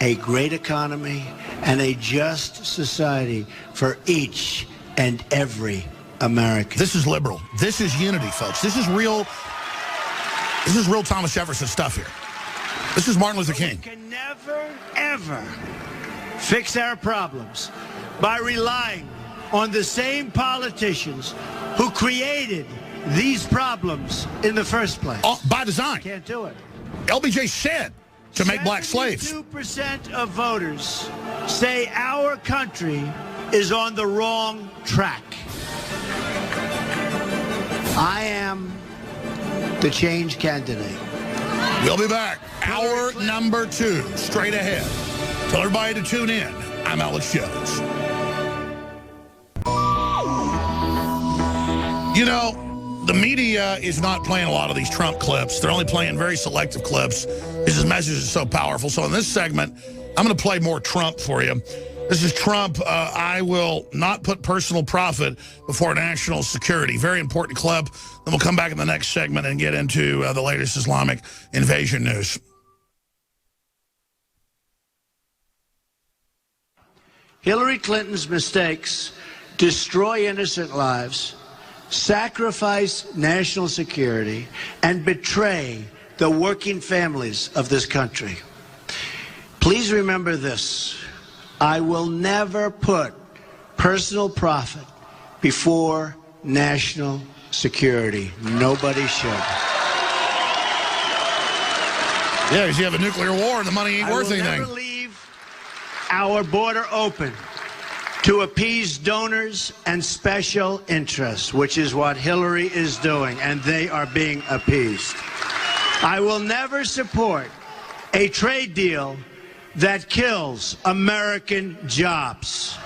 a great economy, and a just society for each and every American. This is liberal. This is unity, folks. This is real Thomas Jefferson stuff here. This is Martin Luther King. We can never, ever fix our problems by relying on the same politicians who created these problems in the first place. By design. Can't do it. LBJ said to make black slaves. 2% of voters say our country is on the wrong track. I am the change candidate. We'll be back. Hour number 2, straight ahead. Tell everybody to tune in. I'm Alex Jones. You know, the media is not playing a lot of these Trump clips. They're only playing very selective clips because his message is so powerful. So in this segment, I'm going to play more Trump for you. This is Trump. I will not put personal profit before national security. Very important clip. Then we'll come back in the next segment and get into the latest Islamic invasion news. Hillary Clinton's mistakes destroy innocent lives, sacrifice national security, and betray the working families of this country. Please remember this. I will never put personal profit before national security. Nobody should. Yeah, because you have a nuclear war and the money ain't worth anything. I will never leave our border open to appease donors and special interests, which is what Hillary is doing, and they are being appeased. I will never support a trade deal that kills American jobs.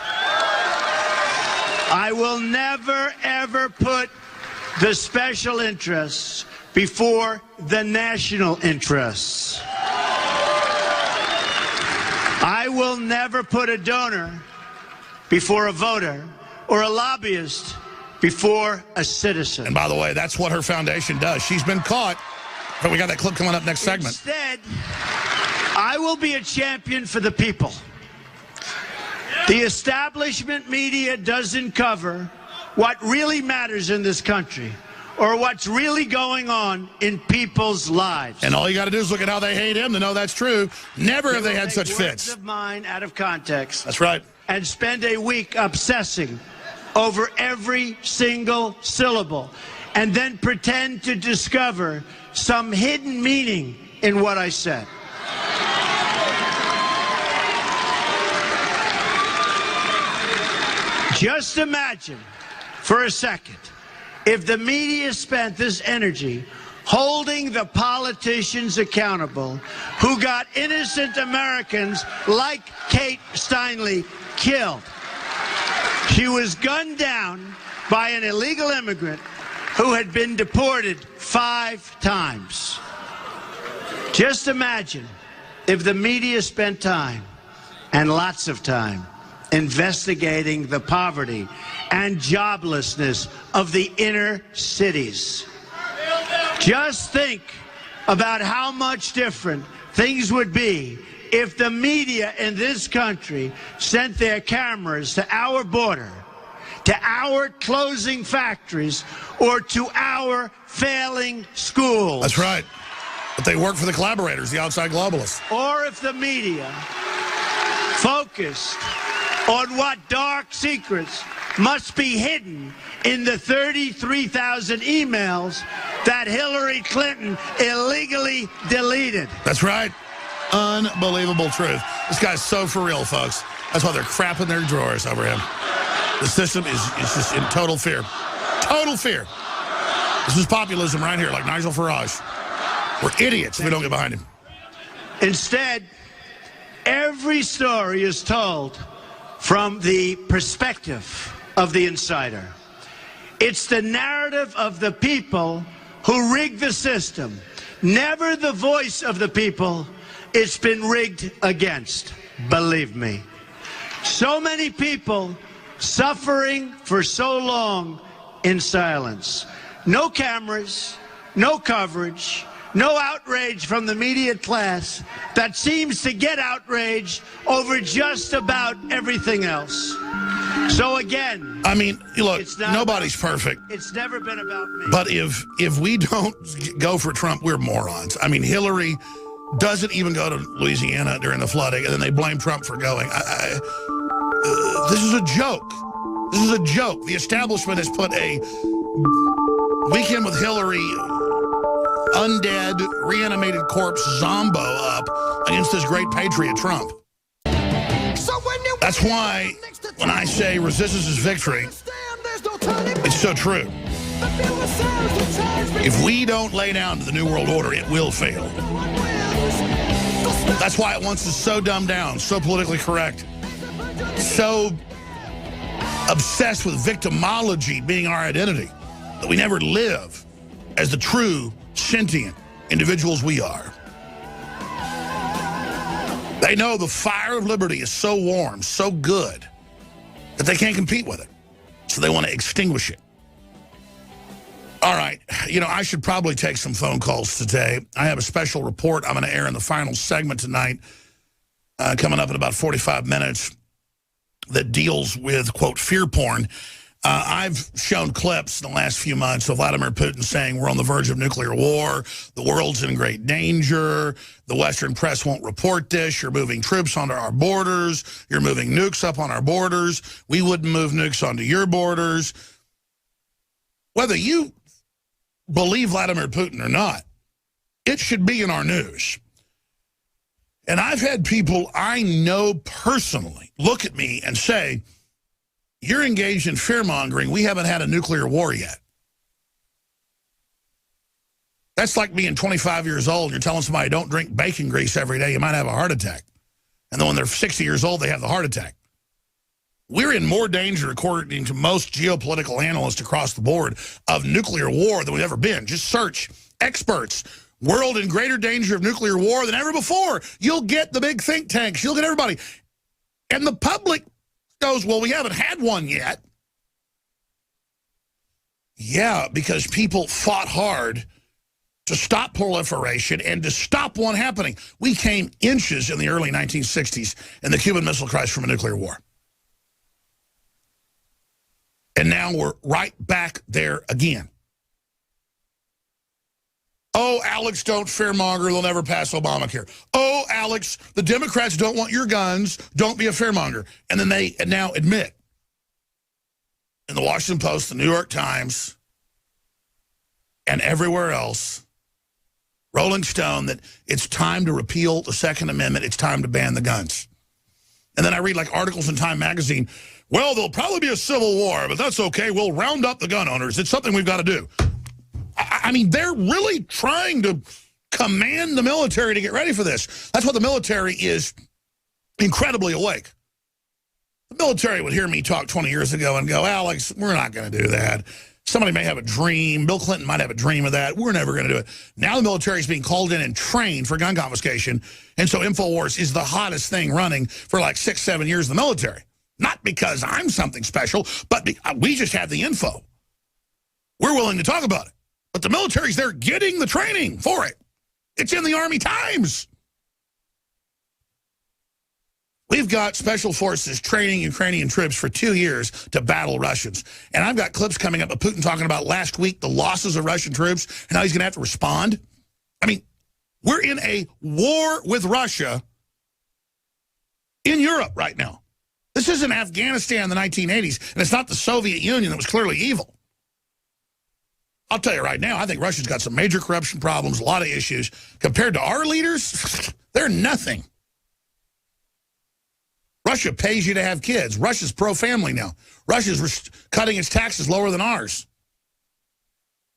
I will never, ever put the special interests before the national interests. I will never put a donor before a voter or a lobbyist before a citizen. And by the way, that's what her foundation does. She's been caught, but we got that clip coming up next segment. Instead, I will be a champion for the people. The establishment media doesn't cover what really matters in this country or what's really going on in people's lives. And all you got to do is look at how they hate him to know that's true. Never have they had such fits. Words of mine out of context. That's right. And spend a week obsessing over every single syllable and then pretend to discover some hidden meaning in what I said. Just imagine for a second if the media spent this energy holding the politicians accountable who got innocent Americans like Kate Steinle killed. She was gunned down by an illegal immigrant who had been deported 5 times. Just imagine if the media spent time, and lots of time, investigating the poverty and joblessness of the inner cities. Just think about how much different things would be if the media in this country sent their cameras to our border, to our closing factories, or to our failing schools. That's right. But they work for the collaborators, the outside globalists. Or if the media focused on what dark secrets must be hidden in the 33,000 emails that Hillary Clinton illegally deleted. That's right. Unbelievable truth. This guy's so for real, folks. That's why they're crapping their drawers over him. The system is just in total fear. Total fear. This is populism right here, like Nigel Farage. We're idiots if we don't get behind him. Instead, every story is told from the perspective of the insider. It's the narrative of the people who rigged the system, never the voice of the people it's been rigged against, believe me. So many people suffering for so long in silence. No cameras, no coverage, no outrage from the media class that seems to get outraged over just about everything else. So again, I mean, look, nobody's perfect. It's never been about me. But if we don't go for Trump, we're morons. I mean, Hillary doesn't even go to Louisiana during the flooding, and then they blame Trump for going. This is a joke. This is a joke. The establishment has put a Weekend with Hillary undead, reanimated corpse Zombo up against this great patriot Trump. That's why when I say resistance is victory, it's so true. If we don't lay down to the New World Order, it will fail. That's why it wants us so dumbed down, so politically correct, so obsessed with victimology being our identity, that we never live as the true, sentient individuals we are. They know the fire of liberty is so warm, so good, that they can't compete with it. So they want to extinguish it. All right, you know, I should probably take some phone calls today. I have a special report I'm going to air in the final segment tonight, coming up in about 45 minutes, that deals with, quote, fear porn. I've shown clips in the last few months of Vladimir Putin saying we're on the verge of nuclear war, the world's in great danger, the Western press won't report this, you're moving troops onto our borders, you're moving nukes up on our borders, we wouldn't move nukes onto your borders. Whether you believe Vladimir Putin or not, it should be in our news. And I've had people I know personally look at me and say, you're engaged in fear-mongering. We haven't had a nuclear war yet. That's like being 25 years old. You're telling somebody, don't drink bacon grease every day. You might have a heart attack. And then when they're 60 years old, they have the heart attack. We're in more danger, according to most geopolitical analysts across the board, of nuclear war than we've ever been. Just search experts. World in greater danger of nuclear war than ever before. You'll get the big think tanks. You'll get everybody. And the public goes, well, we haven't had one yet. Yeah, because people fought hard to stop proliferation and to stop one happening. We came inches in the early 1960s in the Cuban Missile Crisis from a nuclear war. And now we're right back there again. Oh, Alex, don't fearmonger. They'll never pass Obamacare. Oh, Alex, the Democrats don't want your guns. Don't be a fearmonger. And then they now admit in the Washington Post, the New York Times, and everywhere else, Rolling Stone, that it's time to repeal the Second Amendment. It's time to ban the guns. And then I read like articles in Time magazine. Well, there'll probably be a civil war, but that's okay. We'll round up the gun owners. It's something we've got to do. I mean, they're really trying to command the military to get ready for this. That's why the military is incredibly awake. The military would hear me talk 20 years ago and go, Alex, we're not going to do that. Somebody may have a dream. Bill Clinton might have a dream of that. We're never going to do it. Now the military is being called in and trained for gun confiscation. And so InfoWars is the hottest thing running for like 6-7 years in the military. Not because I'm something special, but we just have the info. We're willing to talk about it. But the military's there getting the training for it. It's in the Army Times. We've got special forces training Ukrainian troops for 2 years to battle Russians. And I've got clips coming up of Putin talking about last week, the losses of Russian troops, and how he's going to have to respond. I mean, we're in a war with Russia in Europe right now. This isn't Afghanistan in the 1980s, and it's not the Soviet Union that was clearly evil. I'll tell you right now, I think Russia's got some major corruption problems, a lot of issues. Compared to our leaders, they're nothing. Russia pays you to have kids. Russia's pro-family now. Russia's cutting its taxes lower than ours.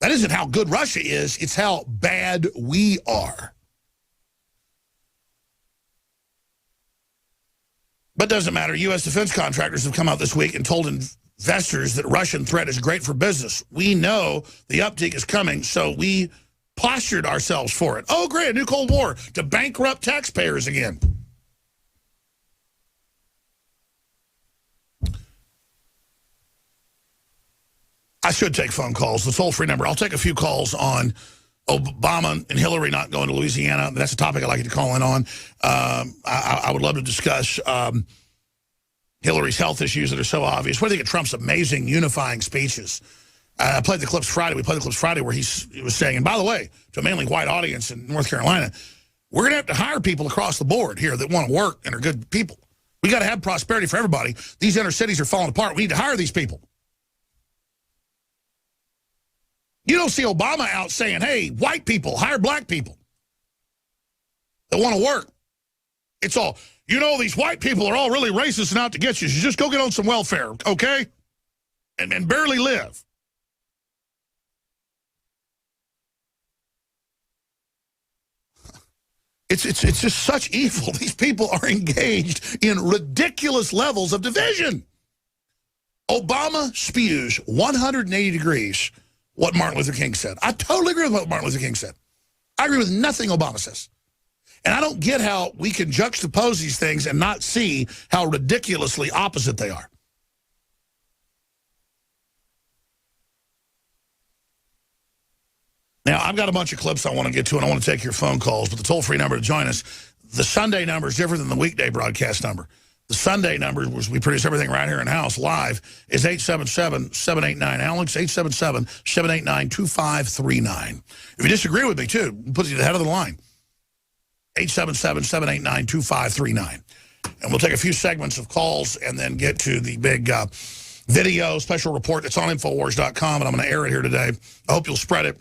That isn't how good Russia is. It's how bad we are. But doesn't matter. U.S. defense contractors have come out this week and told investors that Russian threat is great for business. We know the uptick is coming, so we postured ourselves for it. Oh, great, a new Cold War to bankrupt taxpayers again. I should take phone calls. The toll-free number. I'll take a few calls on Obama and Hillary not going to Louisiana. That's a topic I'd like you to call in on. I would love to discuss Hillary's health issues that are so obvious. What do you think of Trump's amazing unifying speeches? I played the clips Friday. We played the clips Friday where he was saying, and by the way, to a mainly white audience in North Carolina, we're going to have to hire people across the board here that want to work and are good people. We got to have prosperity for everybody. These inner cities are falling apart. We need to hire these people. You don't see Obama out saying, hey, white people, hire black people that want to work. It's all, you know, these white people are all really racist and out to get you. So just go get on some welfare, okay? And barely live. It's just such evil. These people are engaged in ridiculous levels of division. Obama spews 180 degrees what Martin Luther King said. I totally agree with what Martin Luther King said. I agree with nothing Obama says. And I don't get how we can juxtapose these things and not see how ridiculously opposite they are. Now, I've got a bunch of clips I want to get to, and I want to take your phone calls, but the toll-free number to join us, the Sunday number is different than the weekday broadcast number. The Sunday number, which we produce everything right here in-house live, is 877-789-ALEX, 877-789-2539. If you disagree with me, too, put you at the head of the line. 877-789-2539. And we'll take a few segments of calls and then get to the big video special report that's on Infowars.com, and I'm going to air it here today. I hope you'll spread it.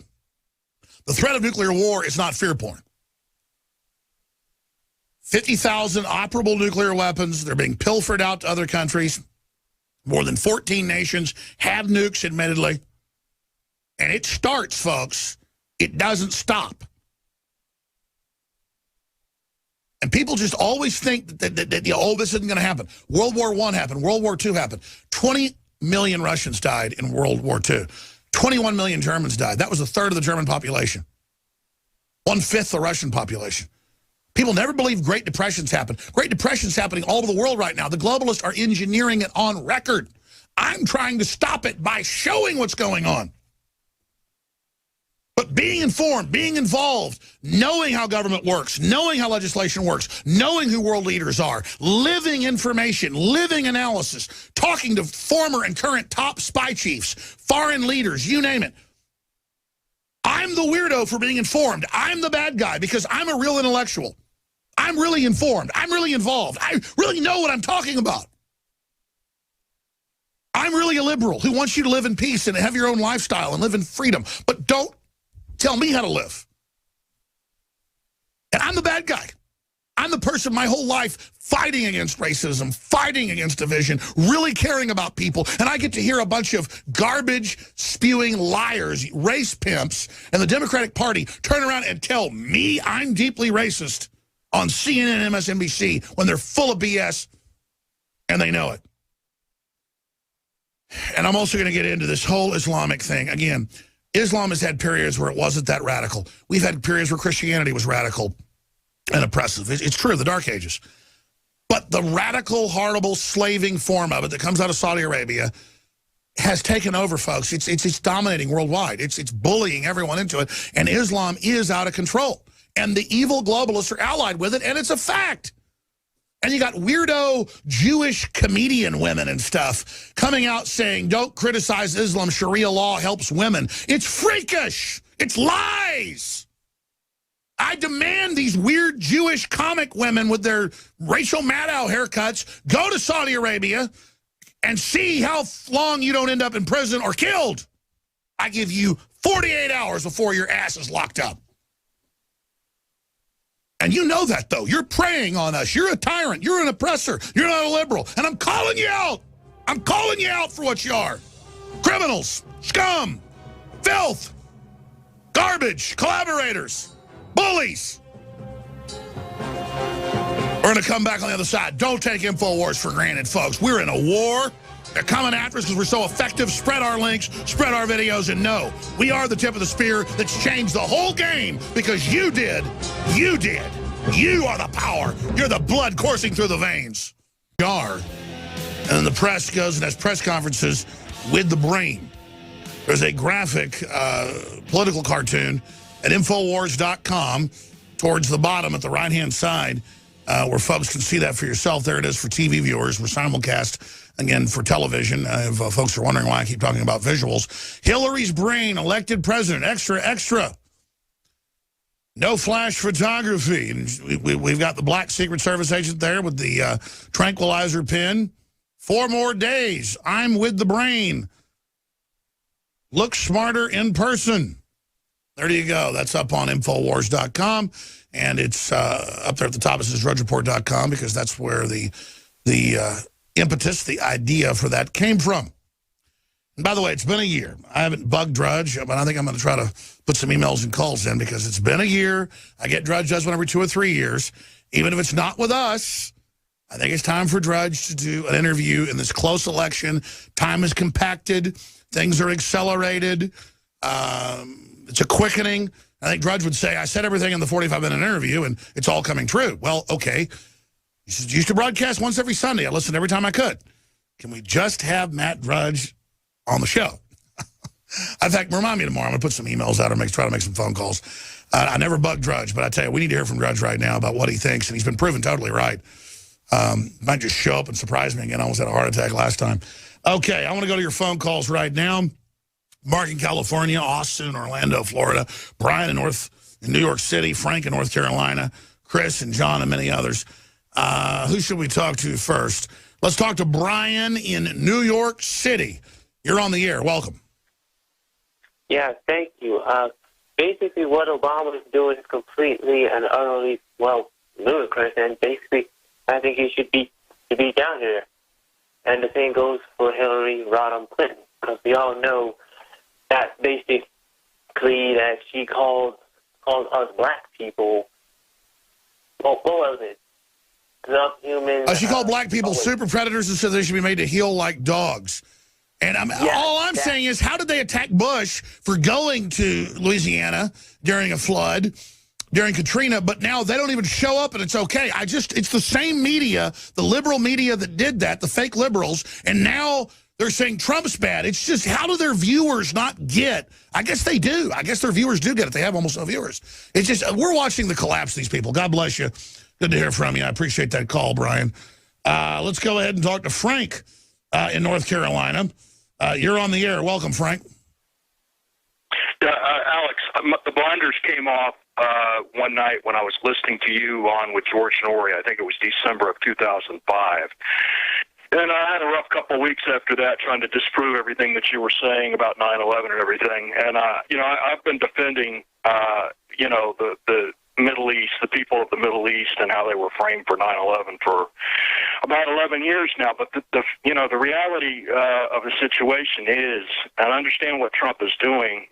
The threat of nuclear war is not fear porn. 50,000 operable nuclear weapons. They're being pilfered out to other countries. More than 14 nations have nukes, admittedly. And it starts, folks. It doesn't stop. And people just always think that oh, this isn't going to happen. World War I happened. World War II happened. 20 million Russians died in World War II. 21 million Germans died. That was a third of the German population. 1/5 the Russian population. People never believe Great Depressions happened. Great Depression's happening all over the world right now. The globalists are engineering it on record. I'm trying to stop it by showing what's going on. But being informed, being involved, knowing how government works, knowing how legislation works, knowing who world leaders are, living information, living analysis, talking to former and current top spy chiefs, foreign leaders, you name it. I'm the weirdo for being informed. I'm the bad guy because I'm a real intellectual. I'm really informed. I'm really involved. I really know what I'm talking about. I'm really a liberal who wants you to live in peace and have your own lifestyle and live in freedom. But don't tell me how to live. And I'm the bad guy. I'm the person my whole life fighting against racism, fighting against division, really caring about people. And I get to hear a bunch of garbage spewing liars, race pimps, and the Democratic Party turn around and tell me I'm deeply racist on CNN and MSNBC when they're full of BS and they know it. And I'm also going to get into this whole Islamic thing. Again, Islam has had periods where it wasn't that radical. We've had periods where Christianity was radical and oppressive. It's true, the Dark Ages. But the radical, horrible, slaving form of it that comes out of Saudi Arabia has taken over, folks. It's dominating worldwide. It's bullying everyone into it. And Islam is out of control. And the evil globalists are allied with it, and it's a fact. And you got weirdo Jewish comedian women and stuff coming out saying, don't criticize Islam, Sharia law helps women. It's freakish. It's lies. I demand these weird Jewish comic women with their Rachel Maddow haircuts go to Saudi Arabia and see how long you don't end up in prison or killed. I give you 48 hours before your ass is locked up. And you know that, though. You're preying on us. You're a tyrant. You're an oppressor. You're not a liberal. And I'm calling you out. I'm calling you out for what you are. Criminals, scum, filth, garbage, collaborators, bullies. We're going to come back on the other side. Don't take InfoWars for granted, folks. We're in a war. They're coming after us because we're so effective. Spread our links, spread our videos, and no, we are the tip of the spear that's changed the whole game because you did. You did. You are the power. You're the blood coursing through the veins. And then the press goes and has press conferences with the brain. There's a graphic political cartoon at Infowars.com towards the bottom at the right-hand side where folks can see that for yourself. There it is for TV viewers. We're simulcast. Again, for television, if folks are wondering why I keep talking about visuals. Hillary's brain, elected president, extra, extra. No flash photography. And we've got the black Secret Service agent there with the tranquilizer pin. 4 more days. I'm with the brain. Look smarter in person. There you go. That's up on Infowars.com. And it's up there at the top. It says DrudgeReport.com because that's where the impetus, the idea for that came from. And by the way, it's been a year. I haven't bugged Drudge, but I think I'm going to try to put some emails and calls in because it's been a year. I get Drudge does one every 2 or 3 years. Even if it's not with us, I think it's time for Drudge to do an interview in this close election. Time is compacted. Things are accelerated. It's a quickening. I think Drudge would say, I said everything in the 45-minute interview, and it's all coming true. Well, okay. You used to broadcast once every Sunday. I listened every time I could. Can we just have Matt Drudge on the show? In fact, remind me tomorrow. I'm going to put some emails out and try to make some phone calls. I never bug Drudge, but I tell you, we need to hear from Drudge right now about what he thinks, and he's been proven totally right Might just show up and surprise me again. I almost had a heart attack last time. Okay, I want to go to your phone calls right now. Mark in California, Austin, Orlando, Florida, Brian in New York City, Frank in North Carolina, Chris and John and many others. Who should we talk to first? Let's talk to Brian in New York City. You're on the air. Welcome. Yeah, thank you. Basically, what Obama is doing is completely and utterly, well, ludicrous, and basically, I think he should be down here. And the same goes for Hillary Rodham Clinton, because we all know that basically that she called us black people, what was it? Subhuman. She called black people super predators and said they should be made to heel like dogs. And all I'm saying is, how did they attack Bush for going to Louisiana during a flood, during Katrina, but now they don't even show up and it's okay? It's the same media, the liberal media that did that, the fake liberals, and now they're saying Trump's bad. It's just, how do their viewers not get? I guess they do. I guess their viewers do get it. They have almost no viewers. It's just, we're watching the collapse of these people. God bless you. Good to hear from you. I appreciate that call, Brian. Let's go ahead and talk to Frank in North Carolina. You're on the air. Welcome, Frank. Alex, the blinders came off one night when I was listening to you on with George Norrie. I think it was December of 2005. And I had a rough couple of weeks after that trying to disprove everything that you were saying about 9/11 and everything. And, I've been defending, the Middle East, the people of the Middle East, and how they were framed for 9/11 for about 11 years now. But the reality of the situation is, and I understand what Trump is doing.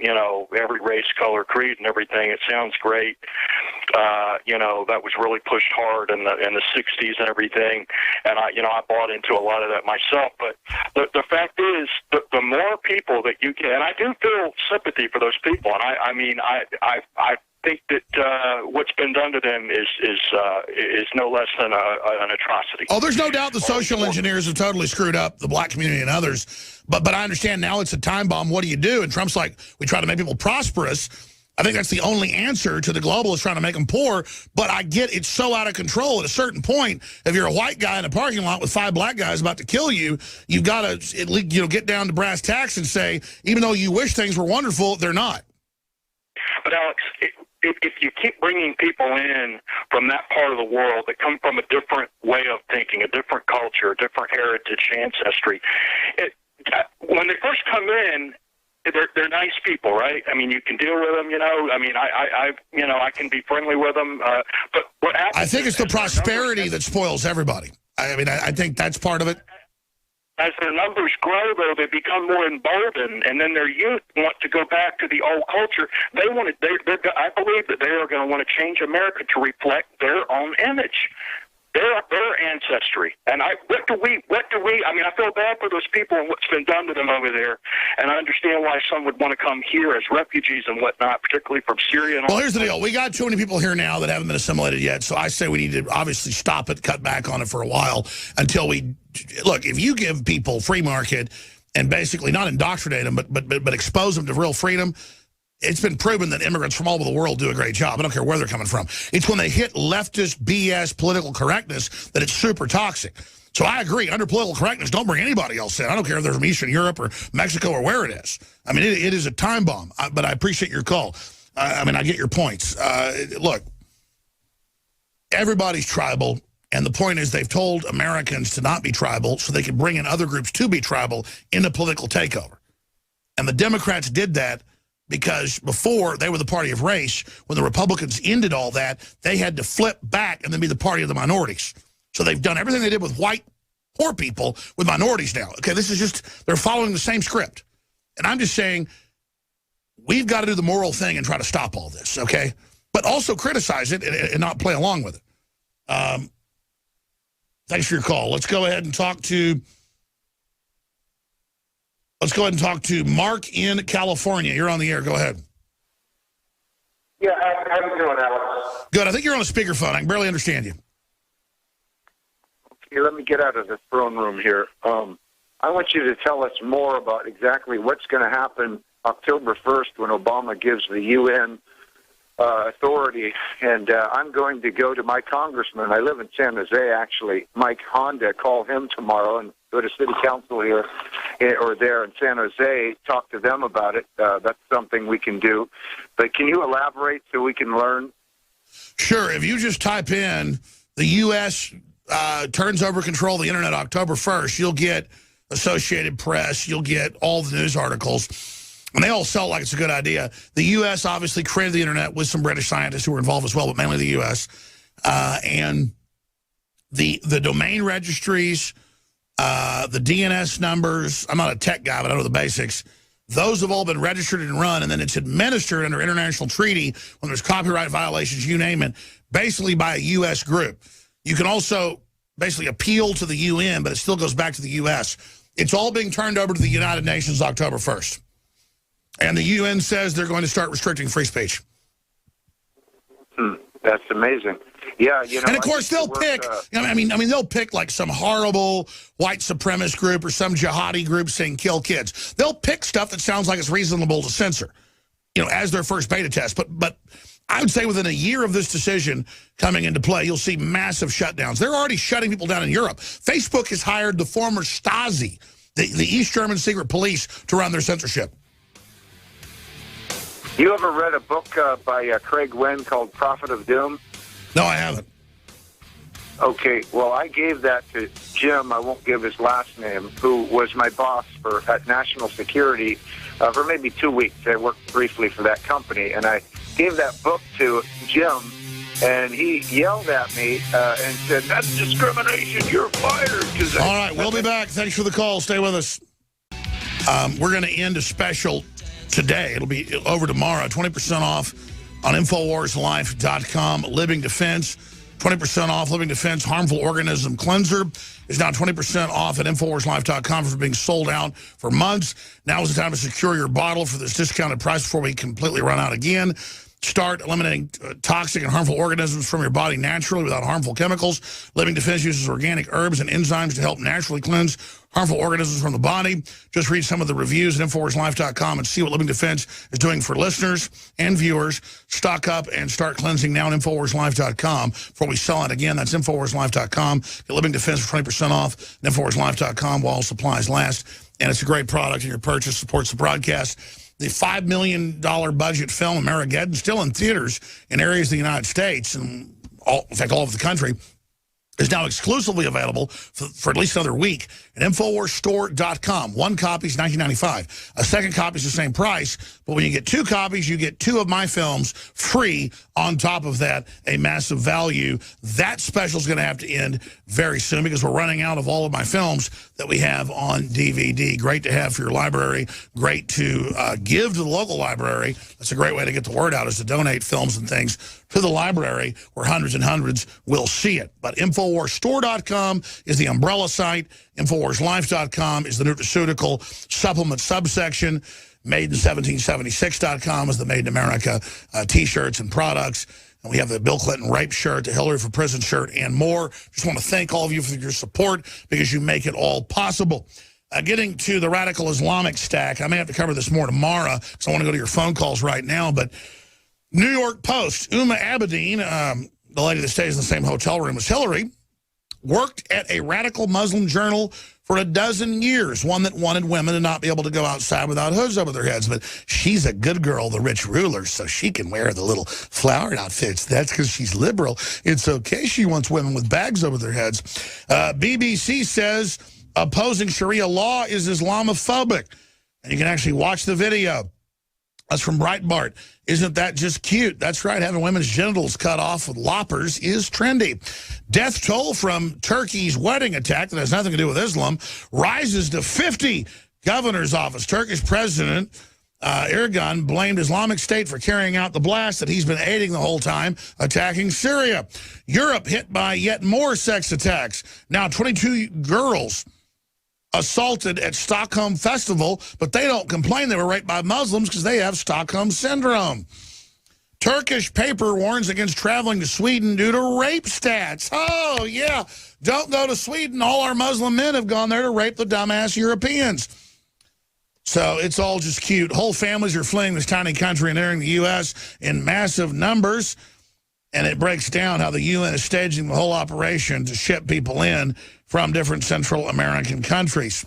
Every race, color, creed, and everything. It sounds great. That was really pushed hard in the 60s and everything. And I bought into a lot of that myself. But the fact is, the more people that you get, and I do feel sympathy for those people. And I think that what's been done to them is no less than an atrocity. Oh, there's no doubt the social engineers have totally screwed up the black community and others. But I understand now it's a time bomb. What do you do? And Trump's like, we try to make people prosperous. I think that's the only answer to the globalists trying to make them poor. But I get it's so out of control. At a certain point, if you're a white guy in a parking lot with 5 black guys about to kill you, you've got to at least, get down to brass tacks and say, even though you wish things were wonderful, they're not. But Alex, if you keep bringing people in from that part of the world that come from a different way of thinking, a different culture, a different heritage, ancestry, when they first come in, they're nice people, right? I mean, you can deal with them, I mean, I can be friendly with them. But what happens? I think it's the prosperity that spoils everybody. I mean, I think that's part of it. As their numbers grow, though, they become more emboldened, and then their youth want to go back to the old culture. I believe that they are going to want to change America to reflect their own image, their ancestry. And what do we? I mean, I feel bad for those people and what's been done to them over there, and I understand why some would want to come here as refugees and whatnot, particularly from Syria. Well, here's the deal: we got too many people here now that haven't been assimilated yet. So I say we need to obviously stop it, cut back on it for a while until we look. If you give people free market and basically not indoctrinate them, but expose them to real freedom. It's been proven that immigrants from all over the world do a great job. I don't care where they're coming from. It's when they hit leftist BS political correctness that it's super toxic. So I agree. Under political correctness, don't bring anybody else in. I don't care if they're from Eastern Europe or Mexico or where it is. I mean, it is a time bomb. But I appreciate your call. I mean, I get your points. Look, everybody's tribal. And the point is they've told Americans to not be tribal so they can bring in other groups to be tribal in the political takeover. And the Democrats did that because before they were the party of race. When the Republicans ended all that, they had to flip back and then be the party of the minorities. So they've done everything they did with white poor people with minorities now. Okay, this is just, they're following the same script. And I'm just saying, we've got to do the moral thing and try to stop all this, okay? But also criticize it and not play along with it. Thanks for your call. Let's go ahead and talk to Mark in California. You're on the air. Go ahead. Yeah, how are you doing, Alex? Good. I think you're on a speakerphone. I can barely understand you. Okay, let me get out of the throne room here. I want you to tell us more about exactly what's going to happen October 1st when Obama gives the UN authority, and I'm going to go to my congressman. I live in San Jose, actually, Mike Honda. Call him tomorrow and go to city council here or there in San Jose, talk to them about it. That's something we can do. But can you elaborate so we can learn? Sure. If you just type in the U.S. Turns over control of the Internet October 1st, you'll get Associated Press, you'll get all the news articles. And they all sell like it's a good idea. The U.S. obviously created the Internet with some British scientists who were involved as well, but mainly the U.S. And the domain registries, the DNS numbers, I'm not a tech guy, but I know the basics. Those have all been registered and run, and then it's administered under international treaty when there's copyright violations, you name it, basically by a U.S. group. You can also basically appeal to the UN, but it still goes back to the U.S. It's all being turned over to the United Nations October 1st. And the UN says they're going to start restricting free speech. That's amazing. Yeah, you know. And of course they'll pick. I mean, they'll pick like some horrible white supremacist group or some jihadi group saying kill kids. They'll pick stuff that sounds like it's reasonable to censor, as their first beta test. But I would say within a year of this decision coming into play, you'll see massive shutdowns. They're already shutting people down in Europe. Facebook has hired the former Stasi, the East German secret police, to run their censorship. You ever read a book by Craig Wynn called Prophet of Doom? No, I haven't. Okay, well, I gave that to Jim, I won't give his last name, who was my boss at National Security for maybe 2 weeks. I worked briefly for that company, and I gave that book to Jim, and he yelled at me and said, "That's discrimination, you're fired." All right, we'll be back. Thanks for the call. Stay with us. We're going to end a special today. It'll be over tomorrow. 20% off on InfoWarsLife.com. Living Defense, 20% off. Living Defense Harmful Organism Cleanser is now 20% off at InfoWarsLife.com for being sold out for months. Now is the time to secure your bottle for this discounted price before we completely run out again. Start eliminating toxic and harmful organisms from your body naturally without harmful chemicals. Living Defense uses organic herbs and enzymes to help naturally cleanse harmful organisms from the body. Just read some of the reviews at InfoWarsLife.com and see what Living Defense is doing for listeners and viewers. Stock up and start cleansing now at InfoWarsLife.com before we sell it again. That's InfoWarsLife.com. Get Living Defense for 20% off at InfoWarsLife.com while supplies last. And it's a great product, and your purchase supports the broadcast. The $5 million budget film, Armageddon, still in theaters in areas of the United States, and in fact all over the country, is now exclusively available for at least another week at InfoWarsStore.com. One copy is $19.95. A second copy is the same price, but when you get 2 copies, you get 2 of my films free. On top of that, a massive value. That special is going to have to end very soon because we're running out of all of my films that we have on DVD. Great to have for your library. Great to give to the local library. That's a great way to get the word out, is to donate films and things to the library where hundreds and hundreds will see it. But InfoWarsStore.com is the umbrella site. InfoWarsLife.com is the nutraceutical supplement subsection. Made-in-1776.com is the Made in America T-shirts and products. And we have the Bill Clinton rape shirt, the Hillary for Prison shirt, and more. Just want to thank all of you for your support because you make it all possible. Getting to the radical Islamic stack, I may have to cover this more tomorrow because I want to go to your phone calls right now. But New York Post, Uma Abedin, the lady that stays in the same hotel room as Hillary, worked at a radical Muslim journal for 12 years, one that wanted women to not be able to go outside without hoods over their heads. But she's a good girl, the rich ruler, so she can wear the little flowered outfits. That's because she's liberal. It's okay she wants women with bags over their heads. BBC says opposing Sharia law is Islamophobic. And you can actually watch the video. That's from Breitbart. Isn't that just cute? That's right, having women's genitals cut off with loppers is trendy. Death toll from Turkey's wedding attack that has nothing to do with Islam rises to 50. Governor's office. Turkish President Erdogan blamed Islamic State for carrying out the blast that he's been aiding the whole time, attacking Syria. Europe hit by yet more sex attacks. Now 22 girls assaulted at Stockholm Festival, but they don't complain they were raped by Muslims because they have Stockholm Syndrome. Turkish paper warns against traveling to Sweden due to rape stats. Oh, yeah. Don't go to Sweden. All our Muslim men have gone there to rape the dumbass Europeans. So it's all just cute. Whole families are fleeing this tiny country and entering the U.S. in massive numbers. And it breaks down how the UN is staging the whole operation to ship people in from different Central American countries.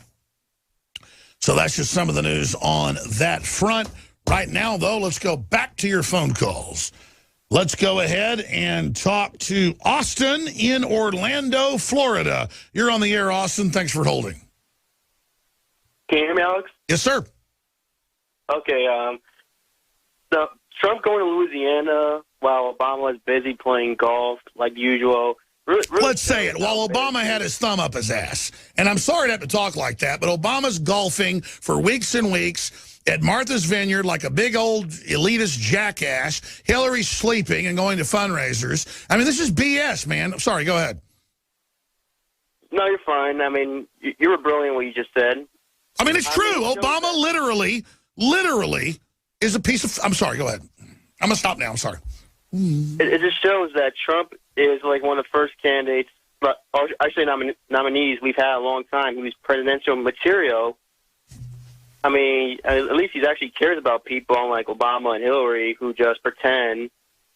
So that's just some of the news on that front. Right now, though, let's go back to your phone calls. Let's go ahead and talk to Austin in Orlando, Florida. You're on the air, Austin. Thanks for holding. Can you hear me, Alex? Yes, sir. Okay. So Trump going to Louisiana while Obama was busy playing golf like usual. Really Let's say it. While Obama had his thumb up his ass. And I'm sorry to have to talk like that, but Obama's golfing for weeks and weeks at Martha's Vineyard like a big old elitist jackass. Hillary's sleeping and going to fundraisers. I mean, this is BS, man. I'm sorry. Go ahead. No, you're fine. I mean, you were brilliant what you just said. I mean, it's true. Obama literally is a piece of... I'm sorry. Go ahead. I'm going to stop now. I'm sorry. It just shows that Trump is like one of the first candidates, but actually nominees we've had a long time who's presidential material. I mean, at least he actually cares about people unlike Obama and Hillary who just pretend,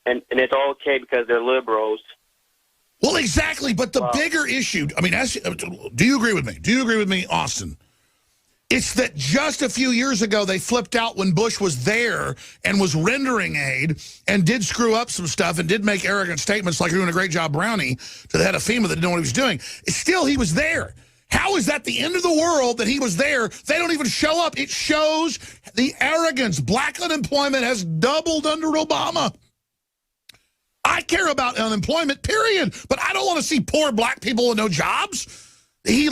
and it's all okay because they're liberals. Well, exactly, but the bigger issue, I mean, do you agree with me? Do you agree with me, Austin? It's that just a few years ago, they flipped out when Bush was there and was rendering aid and did screw up some stuff and did make arrogant statements like you're doing a great job, Brownie, to the head of FEMA that didn't know what he was doing. Still, he was there. How is that the end of the world that he was there? They don't even show up. It shows the arrogance. Black unemployment has doubled under Obama. I care about unemployment, period. But I don't want to see poor black people with no jobs. It's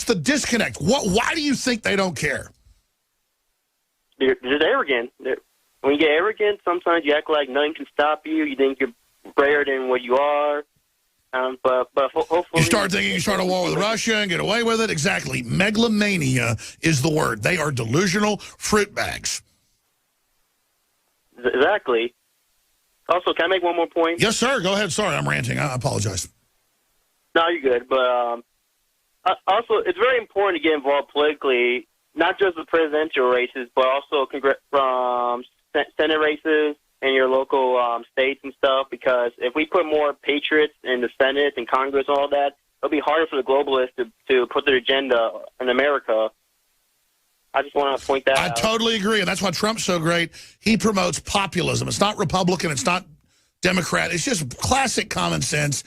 the disconnect. Why do you think they don't care? They're just arrogant. When you get arrogant, sometimes you act like nothing can stop you. You think you're greater than what you are. But hopefully... You start thinking you start a war with Russia and get away with it. Exactly. Megalomania is the word. They are delusional fruit bags. Exactly. Also, can I make one more point? Yes, sir. Go ahead. Sorry, I'm ranting. I apologize. No, you're good. But also, it's very important to get involved politically, not just the presidential races, but also Senate races in your local states and stuff, because if we put more patriots in the Senate and Congress and all that, it'll be harder for the globalists to put their agenda in America. I just want to point that out. I totally agree, and that's why Trump's so great. He promotes populism. It's not Republican. It's not Democrat. It's just classic common sense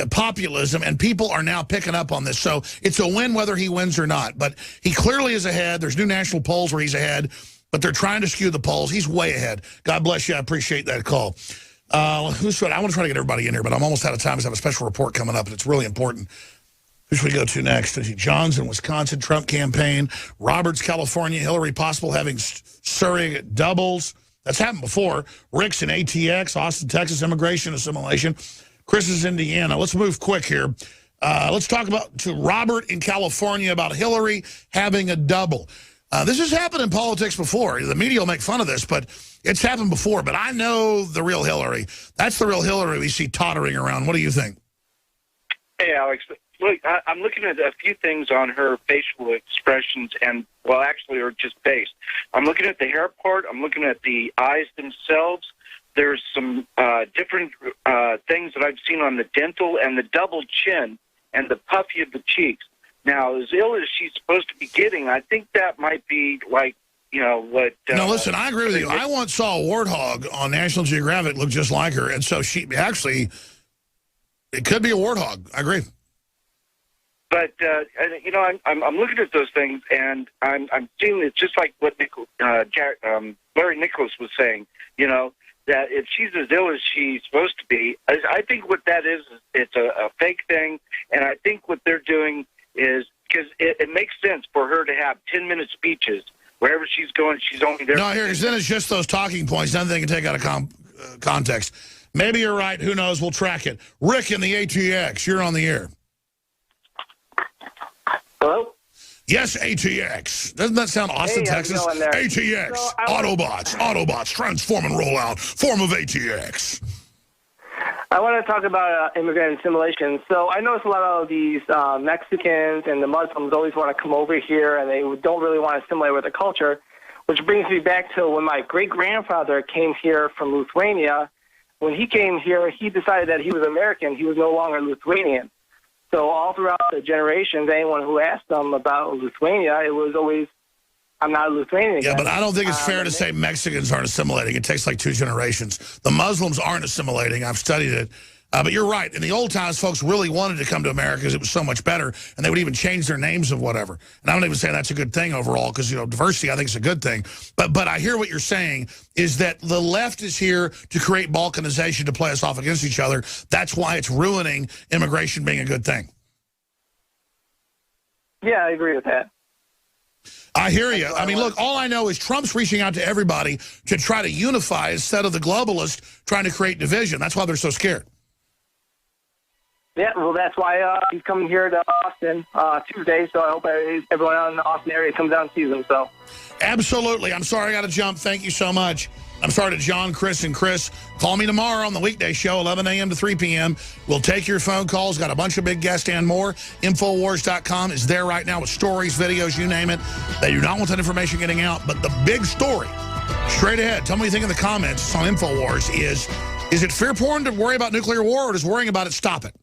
populism, and people are now picking up on this. So it's a win whether he wins or not. But he clearly is ahead. There's new national polls where he's ahead, but they're trying to skew the polls. He's way ahead. God bless you. I appreciate that call. I want to try to get everybody in here, but I'm almost out of time because I have a special report coming up, and it's really important. Who should we go to next? John's in Wisconsin, Trump campaign. Roberts, California, Hillary possible having surrogate doubles. That's happened before. Rick's in ATX, Austin, Texas, immigration assimilation. Chris is Indiana. Let's move quick here. Let's talk to Robert in California about Hillary having a double. This has happened in politics before. The media will make fun of this, but it's happened before. But I know the real Hillary. That's the real Hillary we see tottering around. What do you think? Hey, Alex. Look, I'm looking at a few things on her facial expressions and, well, actually, are just face. I'm looking at the hair part. I'm looking at the eyes themselves. There's some different things that I've seen on the dental and the double chin and the puffy of the cheeks. Now, as ill as she's supposed to be getting, I think that might be like, what... no, listen, I agree with you. I once saw a warthog on National Geographic look just like her, and so she actually, it could be a warthog. I agree. But, I'm looking at those things, and I'm seeing it's just like what Larry Nichols was saying, that if she's as ill as she's supposed to be, I think what that is it's a fake thing, and I think what they're doing is, because it makes sense for her to have 10-minute speeches. Wherever she's going, she's only there. No, then it's just those talking points, nothing they can take out of context. Maybe you're right. Who knows? We'll track it. Rick in the ATX, you're on the air. Hello? Yes, ATX. Doesn't that sound Austin, Texas? ATX, Autobots, transform and roll out, form of ATX. I want to talk about immigrant assimilation. So I notice a lot of these Mexicans and the Muslims always want to come over here, and they don't really want to assimilate with the culture, which brings me back to when my great-grandfather came here from Lithuania. When he came here, he decided that he was American. He was no longer Lithuanian. So all throughout the generations, anyone who asked them about Lithuania, it was always, I'm not a Lithuanian again. Yeah, but I don't think it's fair to say Mexicans aren't assimilating. It takes like 2 generations. The Muslims aren't assimilating. I've studied it. But you're right. In the old times, folks really wanted to come to America because it was so much better, and they would even change their names of whatever. And I don't even say that's a good thing overall because, you know, diversity, I think, is a good thing. But I hear what you're saying is that the left is here to create balkanization to play us off against each other. That's why it's ruining immigration being a good thing. Yeah, I agree with that. I hear you. I mean, look, all I know is Trump's reaching out to everybody to try to unify instead of the globalists trying to create division. That's why they're so scared. Yeah, well, that's why he's coming here to Austin Tuesday, so I hope everyone in the Austin area comes out and sees him. So. Absolutely. I'm sorry I got to jump. Thank you so much. I'm sorry to John, Chris, and Chris. Call me tomorrow on the weekday show, 11 a.m. to 3 p.m. We'll take your phone calls. Got a bunch of big guests and more. Infowars.com is there right now with stories, videos, you name it. They do not want that information getting out. But the big story, straight ahead, tell me what you think in the comments. It's on Infowars. Is it fear porn to worry about nuclear war, or does worrying about it stop it?